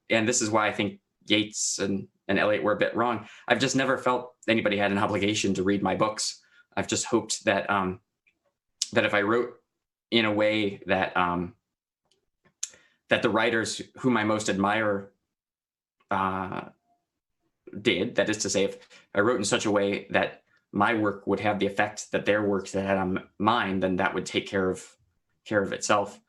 and this is why I think Yates and Eliot were a bit wrong. I've just never felt anybody had an obligation to read my books. I've just hoped that that if I wrote in a way that that the writers whom I most admire did, that is to say, if I wrote in such a way that my work would have the effect that their works had on mine, then that would take care of itself.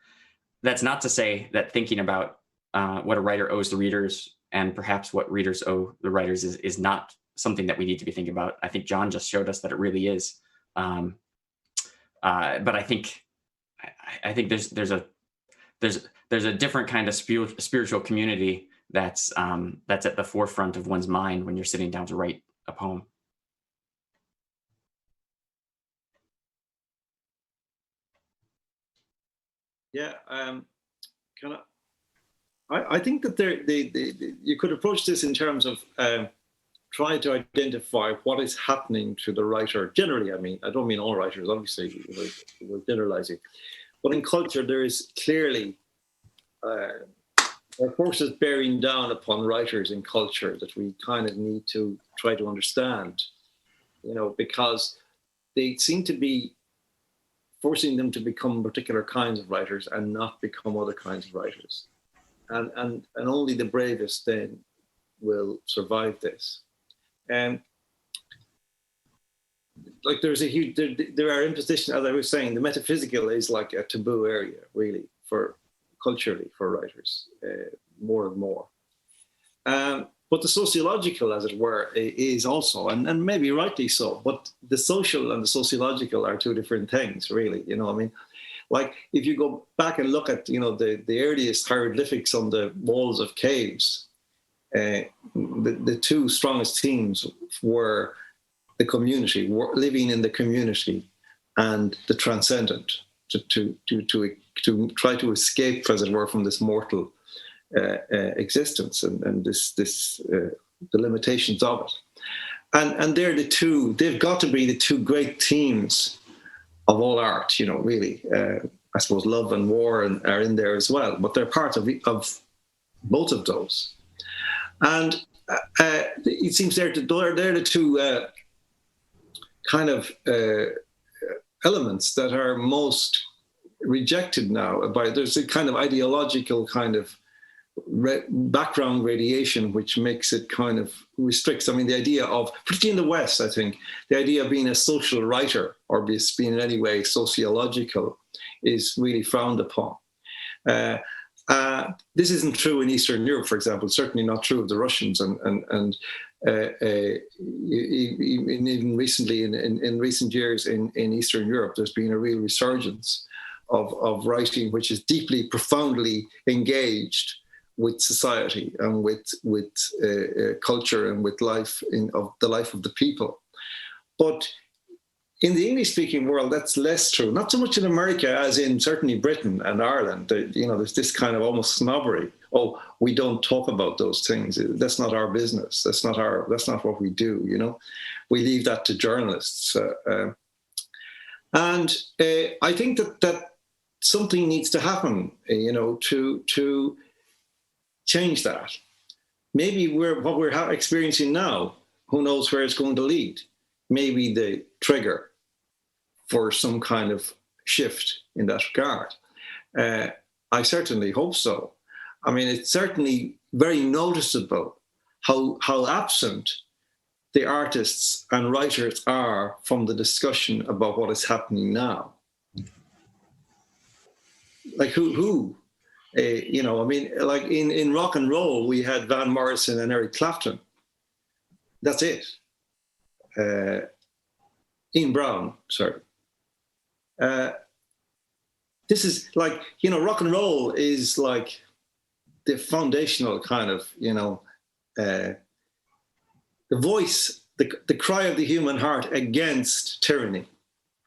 That's not to say that thinking about what a writer owes the readers and perhaps what readers owe the writers is not something that we need to be thinking about. I think John just showed us that it really is. But I think there's a different kind of spiritual community that's at the forefront of one's mind when you're sitting down to write a poem. Yeah, I think that you could approach this in terms of trying to identify what is happening to the writer. Generally, I mean, I don't mean all writers, obviously, we're generalizing. But in culture, there is clearly there are forces bearing down upon writers in culture that we kind of need to try to understand, because they seem to be forcing them to become particular kinds of writers and not become other kinds of writers. And only the bravest then will survive this. And there's a huge, there are impositions, as I was saying, the metaphysical is like a taboo area, really, culturally for writers, more and more. But the sociological, as it were, is also, and maybe rightly so, but the social and the sociological are two different things, really, I mean? Like, if you go back and look at, the earliest hieroglyphics on the walls of caves, the two strongest themes were the community, living in the community, and the transcendent, to try to escape, as it were, from this mortal existence and the limitations of it. And they're they've got to be the two great themes of all art, really. I suppose love and war are in there as well, but they're part of both of those. And it seems they're the two kind of elements that are most rejected now. There's a kind of ideological kind of background radiation which makes it kind of restricts. I mean, the idea of, particularly in the West, I think, the idea of being a social writer or being in any way sociological is really frowned upon. This isn't true in Eastern Europe, for example. Certainly not true of the Russians, and even recently, in recent years in Eastern Europe, there's been a real resurgence of writing which is deeply, profoundly engaged with society and with culture and with life of the life of the people. But in the English-speaking world, that's less true. Not so much in America as in certainly Britain and Ireland. There's this kind of almost snobbery. Oh, we don't talk about those things. That's not our business. That's not what we do. We leave that to journalists. And I think that something needs to happen, to change that. Maybe what we're experiencing now, who knows where it's going to lead? Maybe the trigger for some kind of shift in that regard. I certainly hope so. I mean, it's certainly very noticeable how absent the artists and writers are from the discussion about what is happening now. Like who? I mean, like in rock and roll, we had Van Morrison and Eric Clapton. That's it. Ian Brown, sorry. This is like, rock and roll is like the foundational kind of, the voice, the cry of the human heart against tyranny.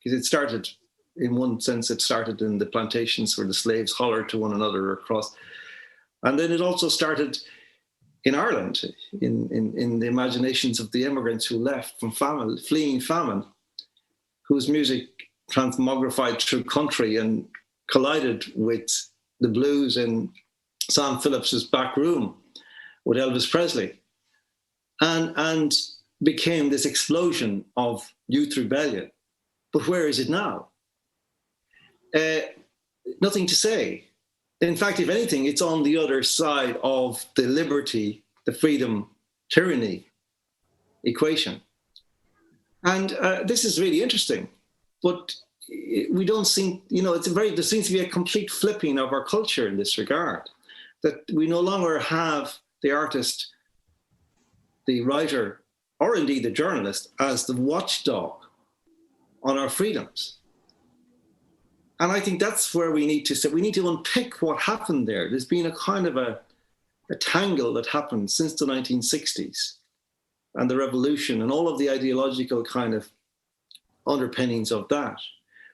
Because it started, in one sense, it started in the plantations where the slaves hollered to one another across. And then it also started in Ireland, in the imaginations of the immigrants who left from famine, fleeing famine, whose music transmogrified through country and collided with the blues in Sam Phillips's back room with Elvis Presley, and became this explosion of youth rebellion. But where is it now? Nothing to say. In fact, if anything, it's on the other side of the liberty, the freedom, tyranny equation. And this is really interesting. But we don't seem, there seems to be a complete flipping of our culture in this regard, that we no longer have the artist, the writer, or indeed the journalist as the watchdog on our freedoms. And I think that's where we need to sit. We need to unpick what happened there. There's been a kind of a tangle that happened since the 1960s and the revolution and all of the ideological kind of underpinnings of that,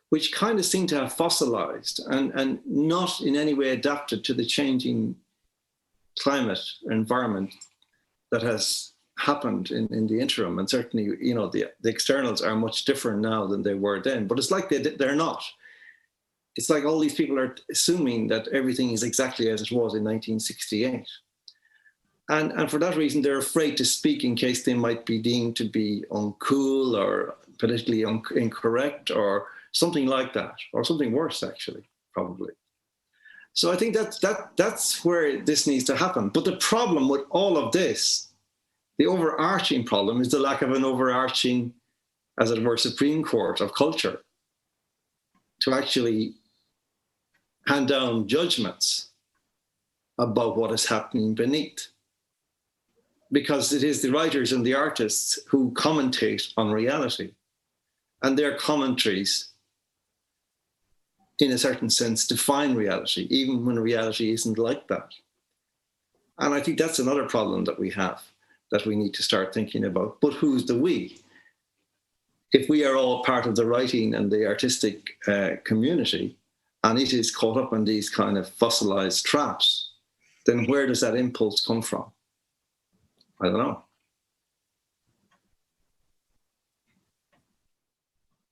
which kind of seem to have fossilized and not in any way adapted to the changing climate environment that has happened in the interim. And certainly, the externals are much different now than they were then, but it's like they're not. It's like all these people are assuming that everything is exactly as it was in 1968. And for that reason, they're afraid to speak in case they might be deemed to be uncool or politically incorrect or something like that, or something worse, actually, probably. So I think that's where this needs to happen. But the problem with all of this, the overarching problem, is the lack of an overarching, as it were, Supreme Court of culture to actually hand down judgments about what is happening beneath. Because it is the writers and the artists who commentate on reality. And their commentaries, in a certain sense, define reality, even when reality isn't like that. And I think that's another problem that we have, that we need to start thinking about. But who's the we? If we are all part of the writing and the artistic community, and it is caught up in these kind of fossilized traps, then where does that impulse come from? I don't know.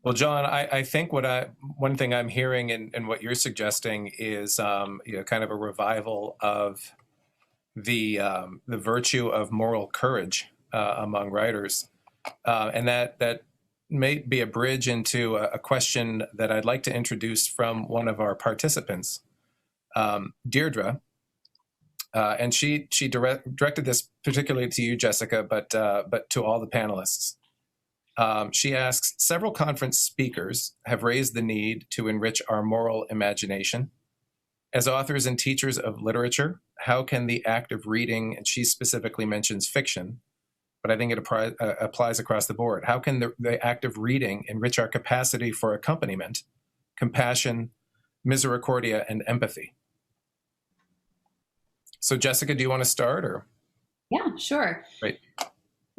Well, John, I think one thing I'm hearing in what you're suggesting is kind of a revival of the virtue of moral courage among writers, and that may be a bridge into a question that I'd like to introduce from one of our participants, Deirdre, and she directed this particularly to you, Jessica, but to all the panelists. She asks, several conference speakers have raised the need to enrich our moral imagination. As authors and teachers of literature, how can the act of reading, and she specifically mentions fiction, but I think it applies across the board, how can the act of reading enrich our capacity for accompaniment, compassion, misericordia, and empathy? So Jessica, do you want to start? Or? Yeah, sure. Great.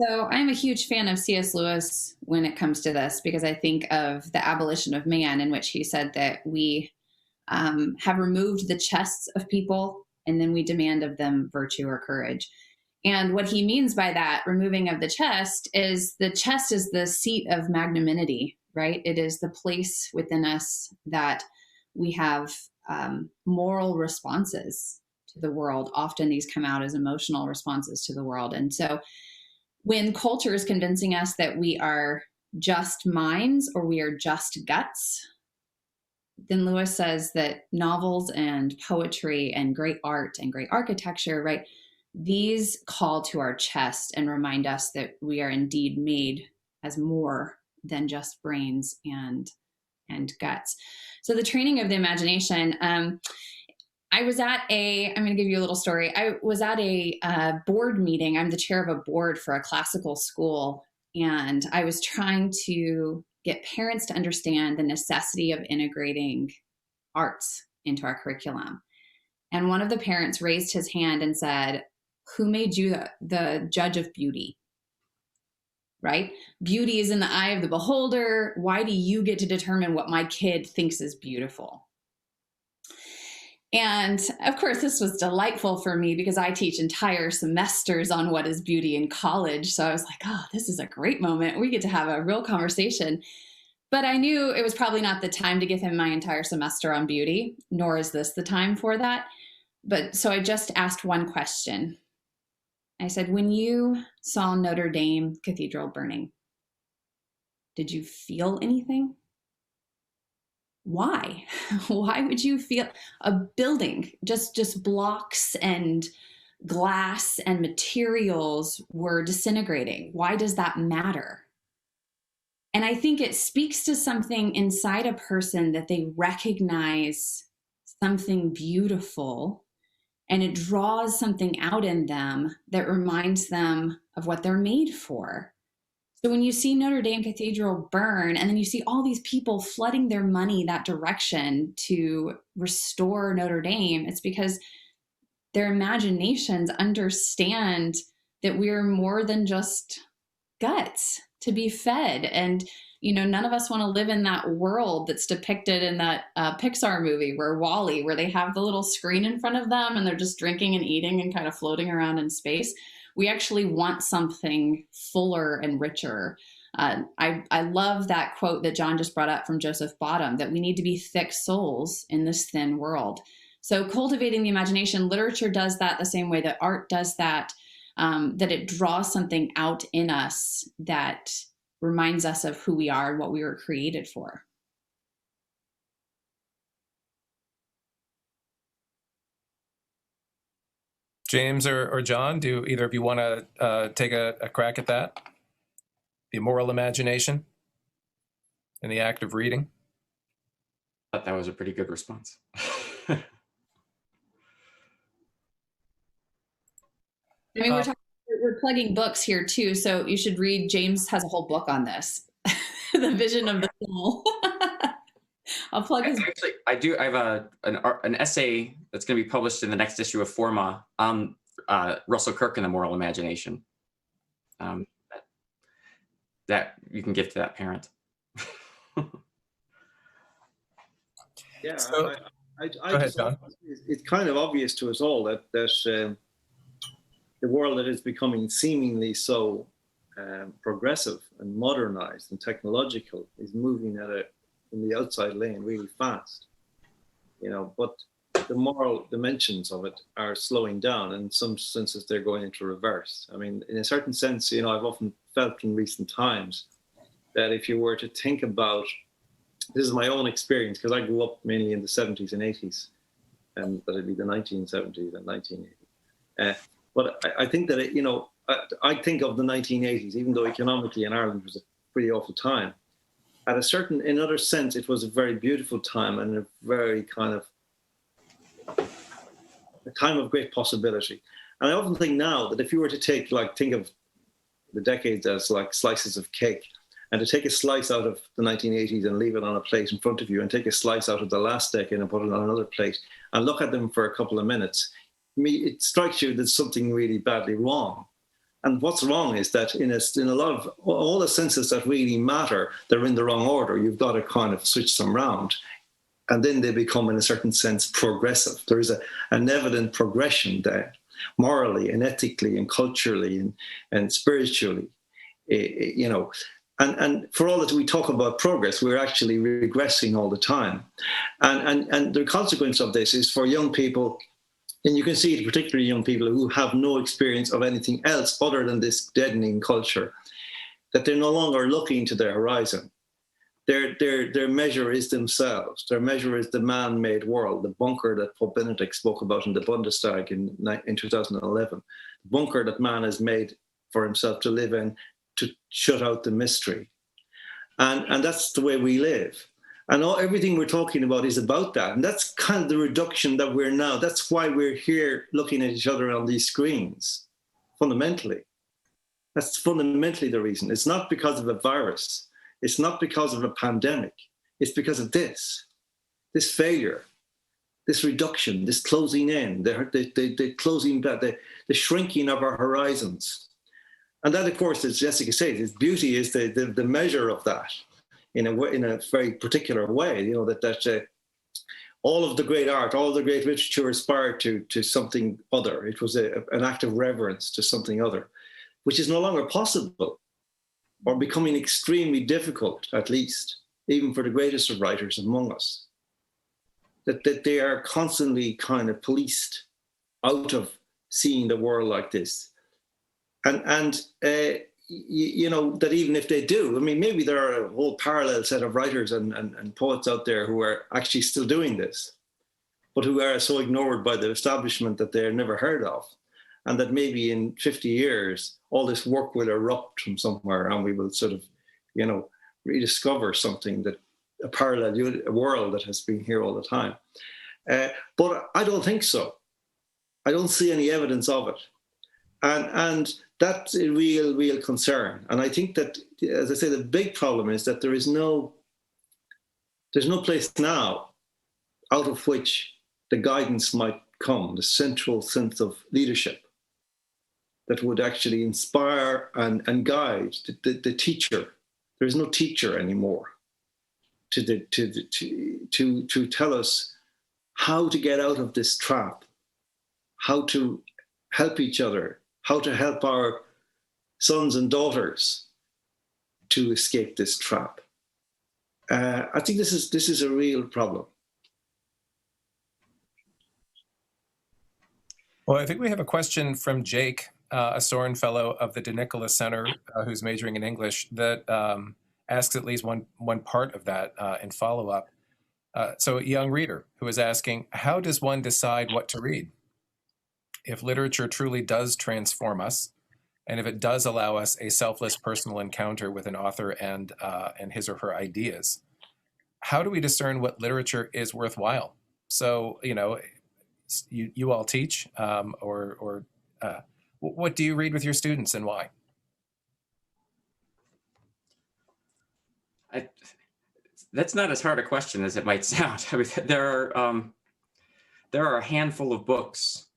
So I'm a huge fan of C.S. Lewis when it comes to this, because I think of The Abolition of Man, in which he said that we have removed the chests of people and then we demand of them virtue or courage. And what he means by that, removing of the chest is the seat of magnanimity, right? It is the place within us that we have moral responses to the world. Often these come out as emotional responses to the world. And so when culture is convincing us that we are just minds or we are just guts, then Lewis says that novels and poetry and great art and great architecture, right, these call to our chest and remind us that we are indeed made as more than just brains and guts. So the training of the imagination, I'm going to give you a little story. I was at a board meeting. I'm the chair of a board for a classical school, and I was trying to get parents to understand the necessity of integrating arts into our curriculum. And one of the parents raised his hand and said, "Who made you the judge of beauty?" Right? Beauty is in the eye of the beholder. Why do you get to determine what my kid thinks is beautiful? And of course, this was delightful for me because I teach entire semesters on what is beauty in college. So I was like, oh, this is a great moment. We get to have a real conversation. But I knew it was probably not the time to give him my entire semester on beauty, nor is this the time for that. But so I just asked one question. I said, when you saw Notre Dame Cathedral burning, did you feel anything? Why? Why would you feel a building, just blocks and glass and materials were disintegrating? Why does that matter? And I think it speaks to something inside a person that they recognize something beautiful, and it draws something out in them that reminds them of what they're made for. So when you see Notre Dame Cathedral burn, and then you see all these people flooding their money that direction to restore Notre Dame, it's because their imaginations understand that we're more than just guts to be fed. And, none of us want to live in that world that's depicted in that Pixar movie where WALL-E, where they have the little screen in front of them and they're just drinking and eating and kind of floating around in space. We actually want something fuller and richer. I love that quote that John just brought up from Joseph Bottom, that we need to be thick souls in this thin world. So cultivating the imagination, literature does that the same way that art does that, that it draws something out in us that reminds us of who we are and what we were created for. James or John, do either of you want to take a crack at that? The moral imagination and the act of reading? I thought that was a pretty good response. I mean, we're plugging books here too, so you should read. James has a whole book on this, The Vision of the Soul. I'll plug his. Actually, I do. I have an essay that's going to be published in the next issue of Forma on Russell Kirk and the moral imagination. That you can give to that parent. Yeah, So, I go ahead, just John. it's kind of obvious to us all that the world that is becoming seemingly so progressive and modernized and technological is moving in the outside lane really fast, but the moral dimensions of it are slowing down, and in some senses they're going into reverse. I mean, in a certain sense, I've often felt in recent times that if you were to think about, this is my own experience because I grew up mainly in the 70s and 80s, and that'd be the 1970s and 1980s. But I think that, I think of the 1980s, even though economically in Ireland was a pretty awful time, in another sense, it was a very beautiful time and a very kind of a time of great possibility. And I often think now that if you were to think of the decades as like slices of cake, and to take a slice out of the 1980s and leave it on a plate in front of you, and take a slice out of the last decade and put it on another plate, and look at them for a couple of minutes, it strikes you that something really badly wrong. And what's wrong is that in a lot of all the senses that really matter, they're in the wrong order. You've got to kind of switch them around. And then they become, in a certain sense, progressive. There is an evident progression there, morally and ethically and culturally and spiritually, And for all that we talk about progress, we're actually regressing all the time. And the consequence of this is for young people, and you can see it particularly young people who have no experience of anything else other than this deadening culture, that they're no longer looking to their horizon. Their measure is themselves. Their measure is the man-made world, the bunker that Pope Benedict spoke about in the Bundestag in 2011, the bunker that man has made for himself to live in, to shut out the mystery. And that's the way we live. And everything we're talking about is about that. And that's kind of the reduction that we're now. That's why we're here looking at each other on these screens, fundamentally. That's fundamentally the reason. It's not because of a virus. It's not because of a pandemic. It's because of this failure, this reduction, this closing in, the closing back, the shrinking of our horizons. And that, of course, as Jessica says, beauty is the measure of that in a very particular way. That all of the great art, all of the great literature aspired to something other. It was an act of reverence to something other, which is no longer possible, or becoming extremely difficult, at least, even for the greatest of writers among us. That they are constantly kind of policed out of seeing the world like this. And that even if they do, I mean, maybe there are a whole parallel set of writers and poets out there who are actually still doing this, but who are so ignored by the establishment that they're never heard of. And that maybe in 50 years, all this work will erupt from somewhere and we will sort of, rediscover something, a parallel world that has been here all the time. But I don't think so. I don't see any evidence of it. And that's a real concern. And I think that, as I say, the big problem is that there's no place now out of which the guidance might come, the central sense of leadership that would actually inspire and guide the teacher. There is no teacher anymore to tell us how to get out of this trap, how to help each other, how to help our sons and daughters to escape this trap. I think this is a real problem. Well, I think we have a question from Jake, a Soren Fellow of the Nicola Center, who's majoring in English, that asks at least one part of that in follow-up. So a young reader who is asking, how does one decide what to read? If literature truly does transform us, and if it does allow us a selfless personal encounter with an author and his or her ideas, how do we discern what literature is worthwhile? So, you all teach, what do you read with your students and why? That's not as hard a question as it might sound. I mean, there are a handful of books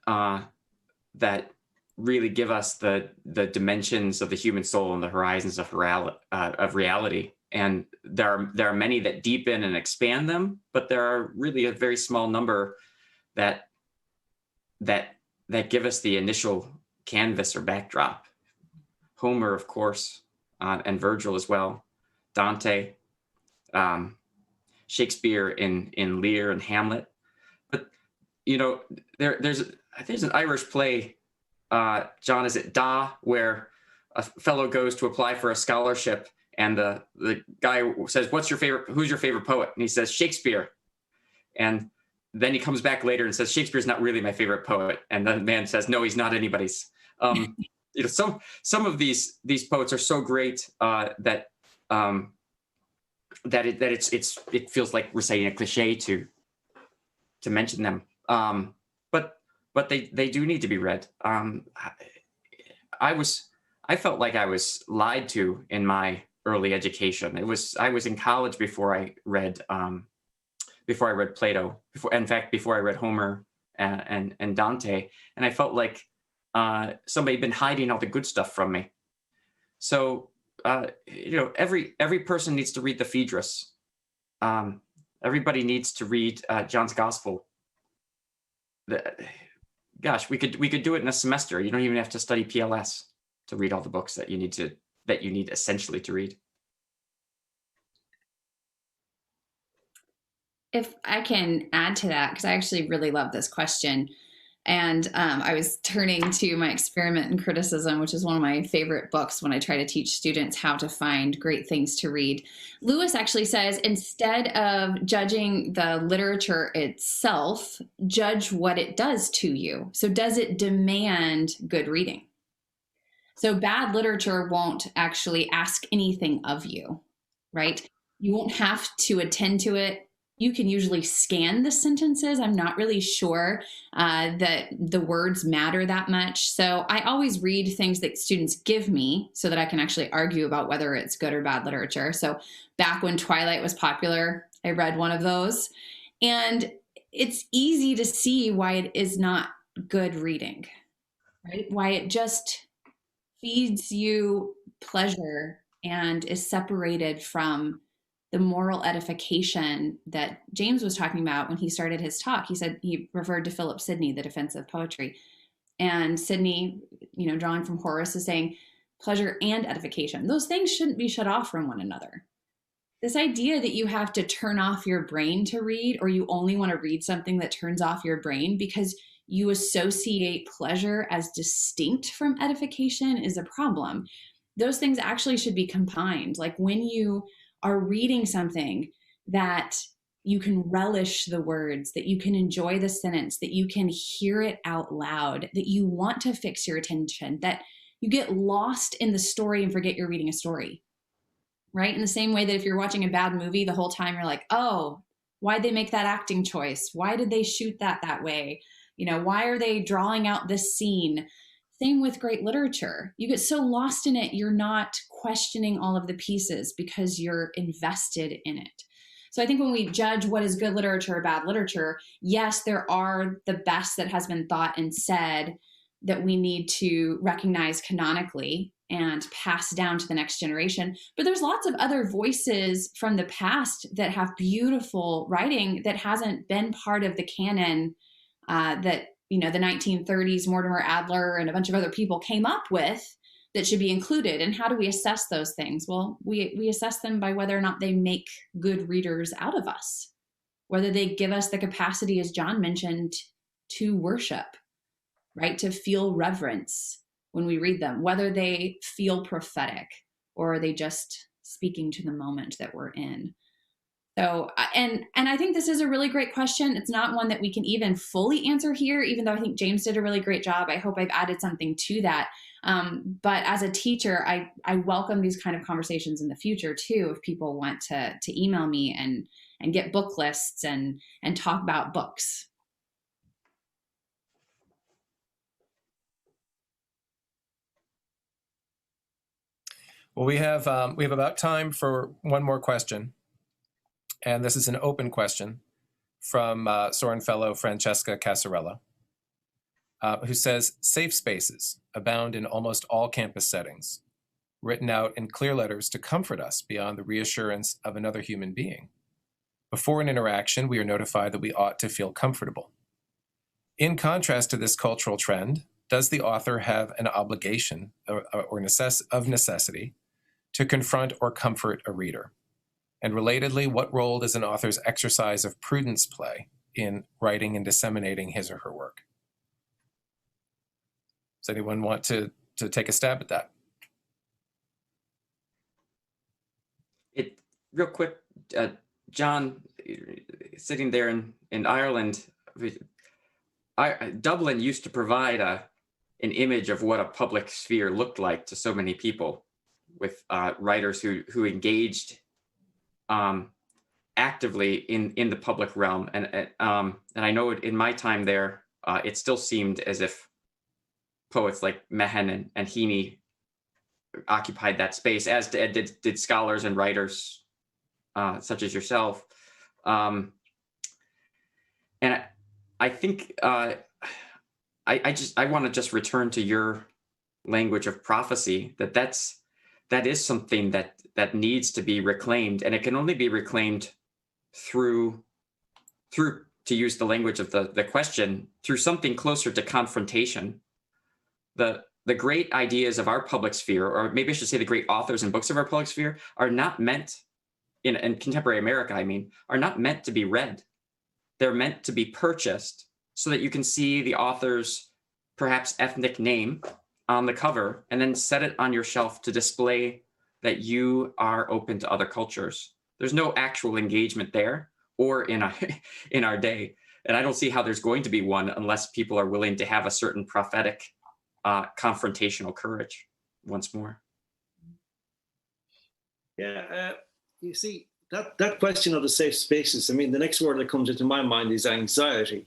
that really give us the dimensions of the human soul and the horizons of reality and there are many that deepen and expand them, but there are really a very small number that give us the initial canvas or backdrop. Homer, of course, and Virgil as well, Dante, Shakespeare in Lear and Hamlet. But there's an Irish play, John, is it Da, where a fellow goes to apply for a scholarship, and the guy says, who's your favorite poet? And he says, Shakespeare. And then he comes back later and says, Shakespeare's not really my favorite poet. And the man says, no, he's not anybody's. Some of these poets are so great that it feels like reciting a cliche to mention them. But they do need to be read. I felt like I was lied to in my early education. I was in college before I read Plato. Before I read Homer and Dante, and I felt like somebody had been hiding all the good stuff from me. So every person needs to read the Phaedrus. Everybody needs to read John's Gospel. Gosh, we could do it in a semester. You don't even have to study PLS to read all the books that you need essentially to read. If I can add to that, because I actually really love this question. And I was turning to my Experiment in Criticism, which is one of my favorite books when I try to teach students how to find great things to read. Lewis actually says, instead of judging the literature itself, judge what it does to you. So does it demand good reading? So bad literature won't actually ask anything of you, right? You won't have to attend to it. You can usually scan the sentences. I'm not really sure that the words matter that much. So I always read things that students give me so that I can actually argue about whether it's good or bad literature. So back when Twilight was popular, I read one of those. And it's easy to see why it is not good reading, right? Why it just feeds you pleasure and is separated from the moral edification that James was talking about when he started his talk. He said he referred to Philip Sidney, the defense of poetry. And Sidney, drawing from Horace, is saying pleasure and edification. Those things shouldn't be shut off from one another. This idea that you have to turn off your brain to read, or you only want to read something that turns off your brain because you associate pleasure as distinct from edification, is a problem. Those things actually should be combined. Like when you are reading something that you can relish the words, that you can enjoy the sentence, that you can hear it out loud, that you want to fix your attention, that you get lost in the story and forget you're reading a story, right? In the same way that if you're watching a bad movie the whole time, you're like, oh, why'd they make that acting choice? Why did they shoot that way? Why are they drawing out this scene? Same with great literature. You get so lost in it, you're not questioning all of the pieces because you're invested in it. So I think when we judge what is good literature or bad literature, yes, there are the best that has been thought and said that we need to recognize canonically and pass down to the next generation. But there's lots of other voices from the past that have beautiful writing that hasn't been part of the canon that the 1930s Mortimer Adler and a bunch of other people came up with that should be included. And how do we assess those things? Well, we assess them by whether or not they make good readers out of us, whether they give us the capacity, as John mentioned, to worship, right? To feel reverence when we read them, whether they feel prophetic or are they just speaking to the moment that we're in. So, and I think this is a really great question. It's not one that we can even fully answer here, even though I think James did a really great job. I hope I've added something to that. But as a teacher, I welcome these kind of conversations in the future too, if people want to email me and get book lists and talk about books. Well, we have about time for one more question. And this is an open question from Soren Fellow Francesca Casarella, who says, safe spaces abound in almost all campus settings. written out in clear letters to comfort us beyond the reassurance of another human being. Before an interaction, we are notified that we ought to feel comfortable. In contrast to this cultural trend, does the author have an obligation of necessity to confront or comfort a reader? And relatedly, what role does an author's exercise of prudence play in writing and disseminating his or her work? Does anyone want to take a stab at that? Real quick, John, sitting there in Ireland, Dublin used to provide an image of what a public sphere looked like to so many people, with writers who engaged actively in the public realm. And I know in my time there, it still seemed as if poets like Mehen and Heaney occupied that space, as did scholars and writers such as yourself. And I think I want to just return to your language of prophecy, that is something that needs to be reclaimed, and it can only be reclaimed through, to use the language of the question, through something closer to confrontation. The great ideas of our public sphere, or maybe I should say the great authors and books of our public sphere, are not meant, in contemporary America, are not meant to be read. They're meant to be purchased so that you can see the author's perhaps ethnic name on the cover and then set it on your shelf to display that you are open to other cultures. There's no actual engagement there or in our day. And I don't see how there's going to be one unless people are willing to have a certain prophetic confrontational courage once more. Yeah, you see, that question of the safe spaces, the next word that comes into my mind is anxiety.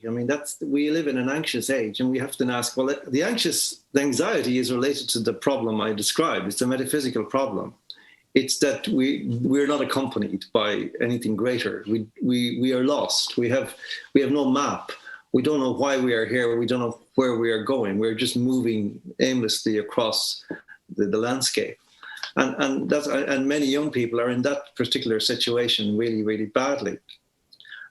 We live in an anxious age, and we have to ask, well, the anxiety is related to the problem I described. It's a metaphysical problem. It's that we're not accompanied by anything greater. We are lost. We have no map. We don't know why we are here. We don't know where we are going. We're just moving aimlessly across the landscape. And many young people are in that particular situation really, really badly.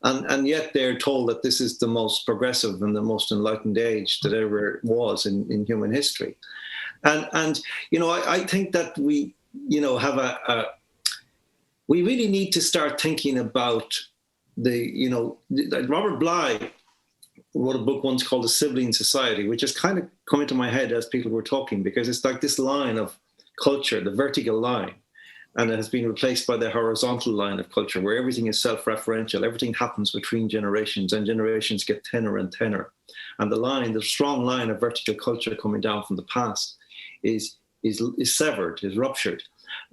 And yet they're told that this is the most progressive and the most enlightened age that ever was in human history. And I think that we, have we really need to start thinking about Robert Bly wrote a book once called The Sibling Society, which has kind of come into my head as people were talking, because it's like this line of culture, the vertical line, and it has been replaced by the horizontal line of culture, where everything is self-referential, everything happens between generations, and generations get thinner and thinner. And the strong line of vertical culture coming down from the past is severed, is ruptured.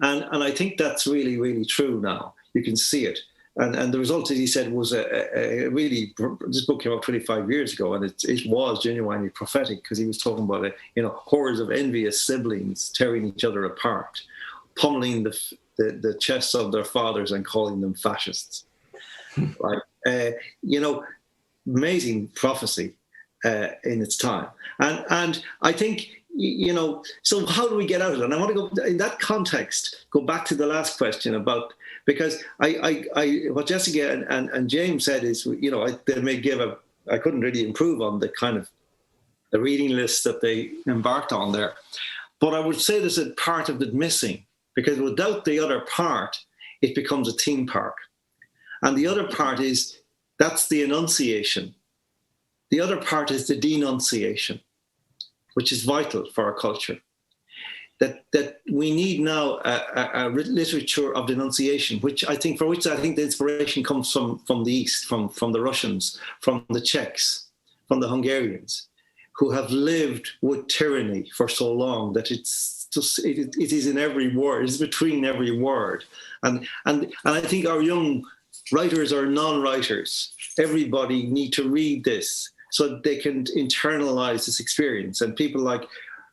And I think that's really, really true now. You can see it. And the result, as he said, was this book came out 25 years ago, and it was genuinely prophetic, because he was talking about hordes of envious siblings tearing each other apart, pummeling the chests of their fathers and calling them fascists. Right? Amazing prophecy in its time. And I think, so how do we get out of it? And I want to go, in that context, go back to the last question about, because what Jessica and James said is, they may give I couldn't really improve on the kind of the reading list that they embarked on there. But I would say there's a part of it missing, because without the other part, it becomes a theme park. And the other part that's the enunciation. The other part is the denunciation, which is vital for our culture. That we need now a literature of denunciation, which I think the inspiration comes from the East, from the Russians, from the Czechs, from the Hungarians, who have lived with tyranny for so long that it is in every word, it's between every word. And I think our young writers or non-writers, everybody need to read this so that they can internalize this experience. And people like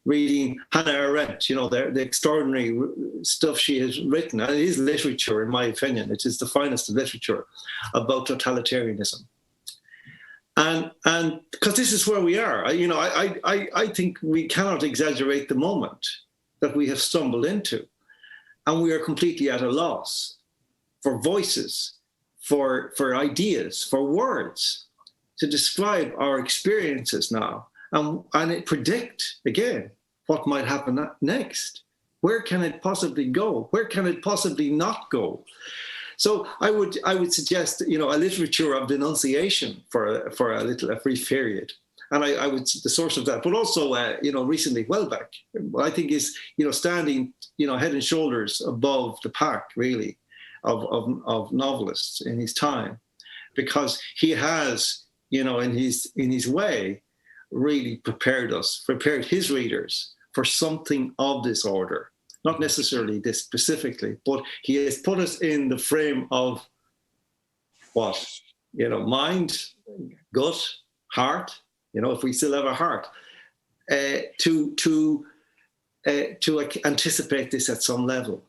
reading Hannah Arendt, the extraordinary stuff she has written, and it is literature, in my opinion. It is the finest of literature about totalitarianism. And because this is where we are, I think we cannot exaggerate the moment that we have stumbled into. And we are completely at a loss for voices, for ideas, for words to describe our experiences now and predict, again, what might happen next. Where can it possibly go? Where can it possibly not go? So I would suggest, a literature of denunciation for a brief period. And I would, the source of that, but also, recently Welbeck, I think is, standing, head and shoulders above the pack, really, of novelists in his time, because he has, in his way, really prepared his readers for something of this order. Not necessarily this specifically, but he has put us in the frame of what, mind, gut, heart, if we still have a heart, to anticipate this at some level.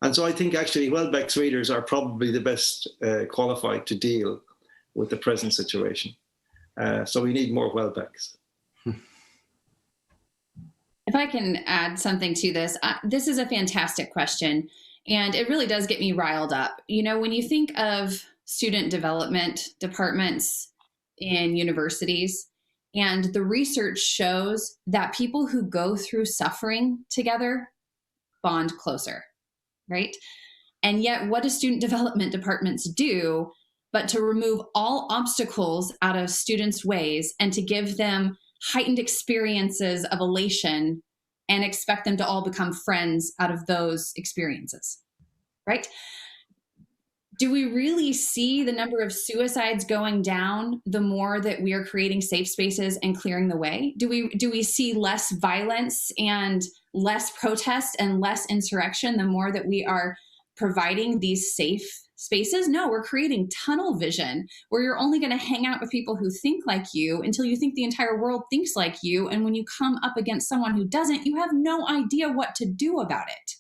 And so I think actually Welbeck's readers are probably the best qualified to deal with the present situation. So we need more Welbecks. If I can add something to this, this is a fantastic question, and it really does get me riled up. When you think of student development departments in universities, and the research shows that people who go through suffering together bond closer, right? And yet what do student development departments do but to remove all obstacles out of students' ways and to give them heightened experiences of elation and expect them to all become friends out of those experiences, right? Do we really see the number of suicides going down the more that we are creating safe spaces and clearing the way? Do we see less violence and less protest and less insurrection the more that we are providing these safe spaces? No, we're creating tunnel vision where you're only going to hang out with people who think like you until you think the entire world thinks like you. And when you come up against someone who doesn't, you have no idea what to do about it.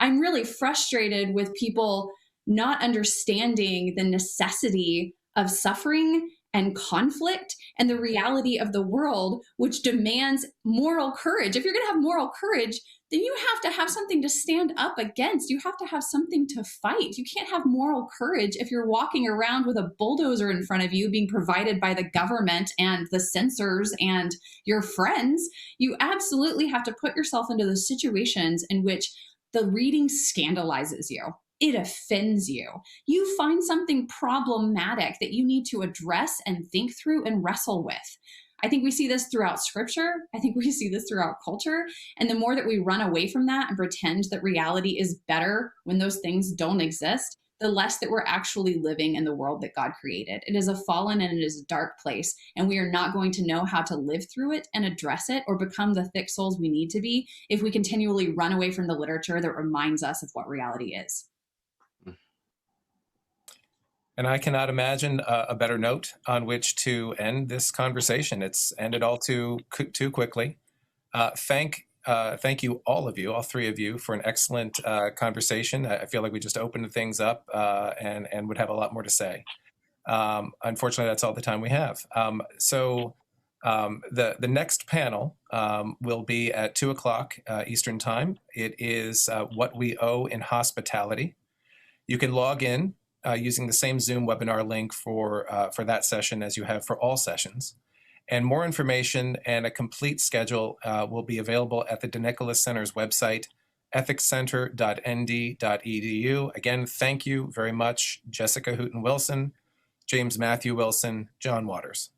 I'm really frustrated with people not understanding the necessity of suffering and conflict and the reality of the world, which demands moral courage. If you're going to have moral courage, then you have to have something to stand up against. You have to have something to fight. You can't have moral courage if you're walking around with a bulldozer in front of you being provided by the government and the censors and your friends. You absolutely have to put yourself into those situations in which the reading scandalizes you. It offends you. You find something problematic that you need to address and think through and wrestle with. I think we see this throughout scripture. I think we see this throughout culture. And the more that we run away from that and pretend that reality is better when those things don't exist, the less that we're actually living in the world that God created. It is a fallen and it is a dark place, and we are not going to know how to live through it and address it or become the thick souls we need to be if we continually run away from the literature that reminds us of what reality is. And I cannot imagine a better note on which to end this conversation. It's ended all too quickly. Thank you, all of you, all three of you, for an excellent conversation. I feel like we just opened things up and would have a lot more to say. Unfortunately, that's all the time we have. So the next panel will be at 2:00 Eastern Time. It is What We Owe in Hospitality. You can log in using the same Zoom webinar link for that session as you have for all sessions. And more information and a complete schedule will be available at the Nicola Center's website, ethicscenter.nd.edu. Again, thank you very much, Jessica Hooten Wilson, James Matthew Wilson, John Waters.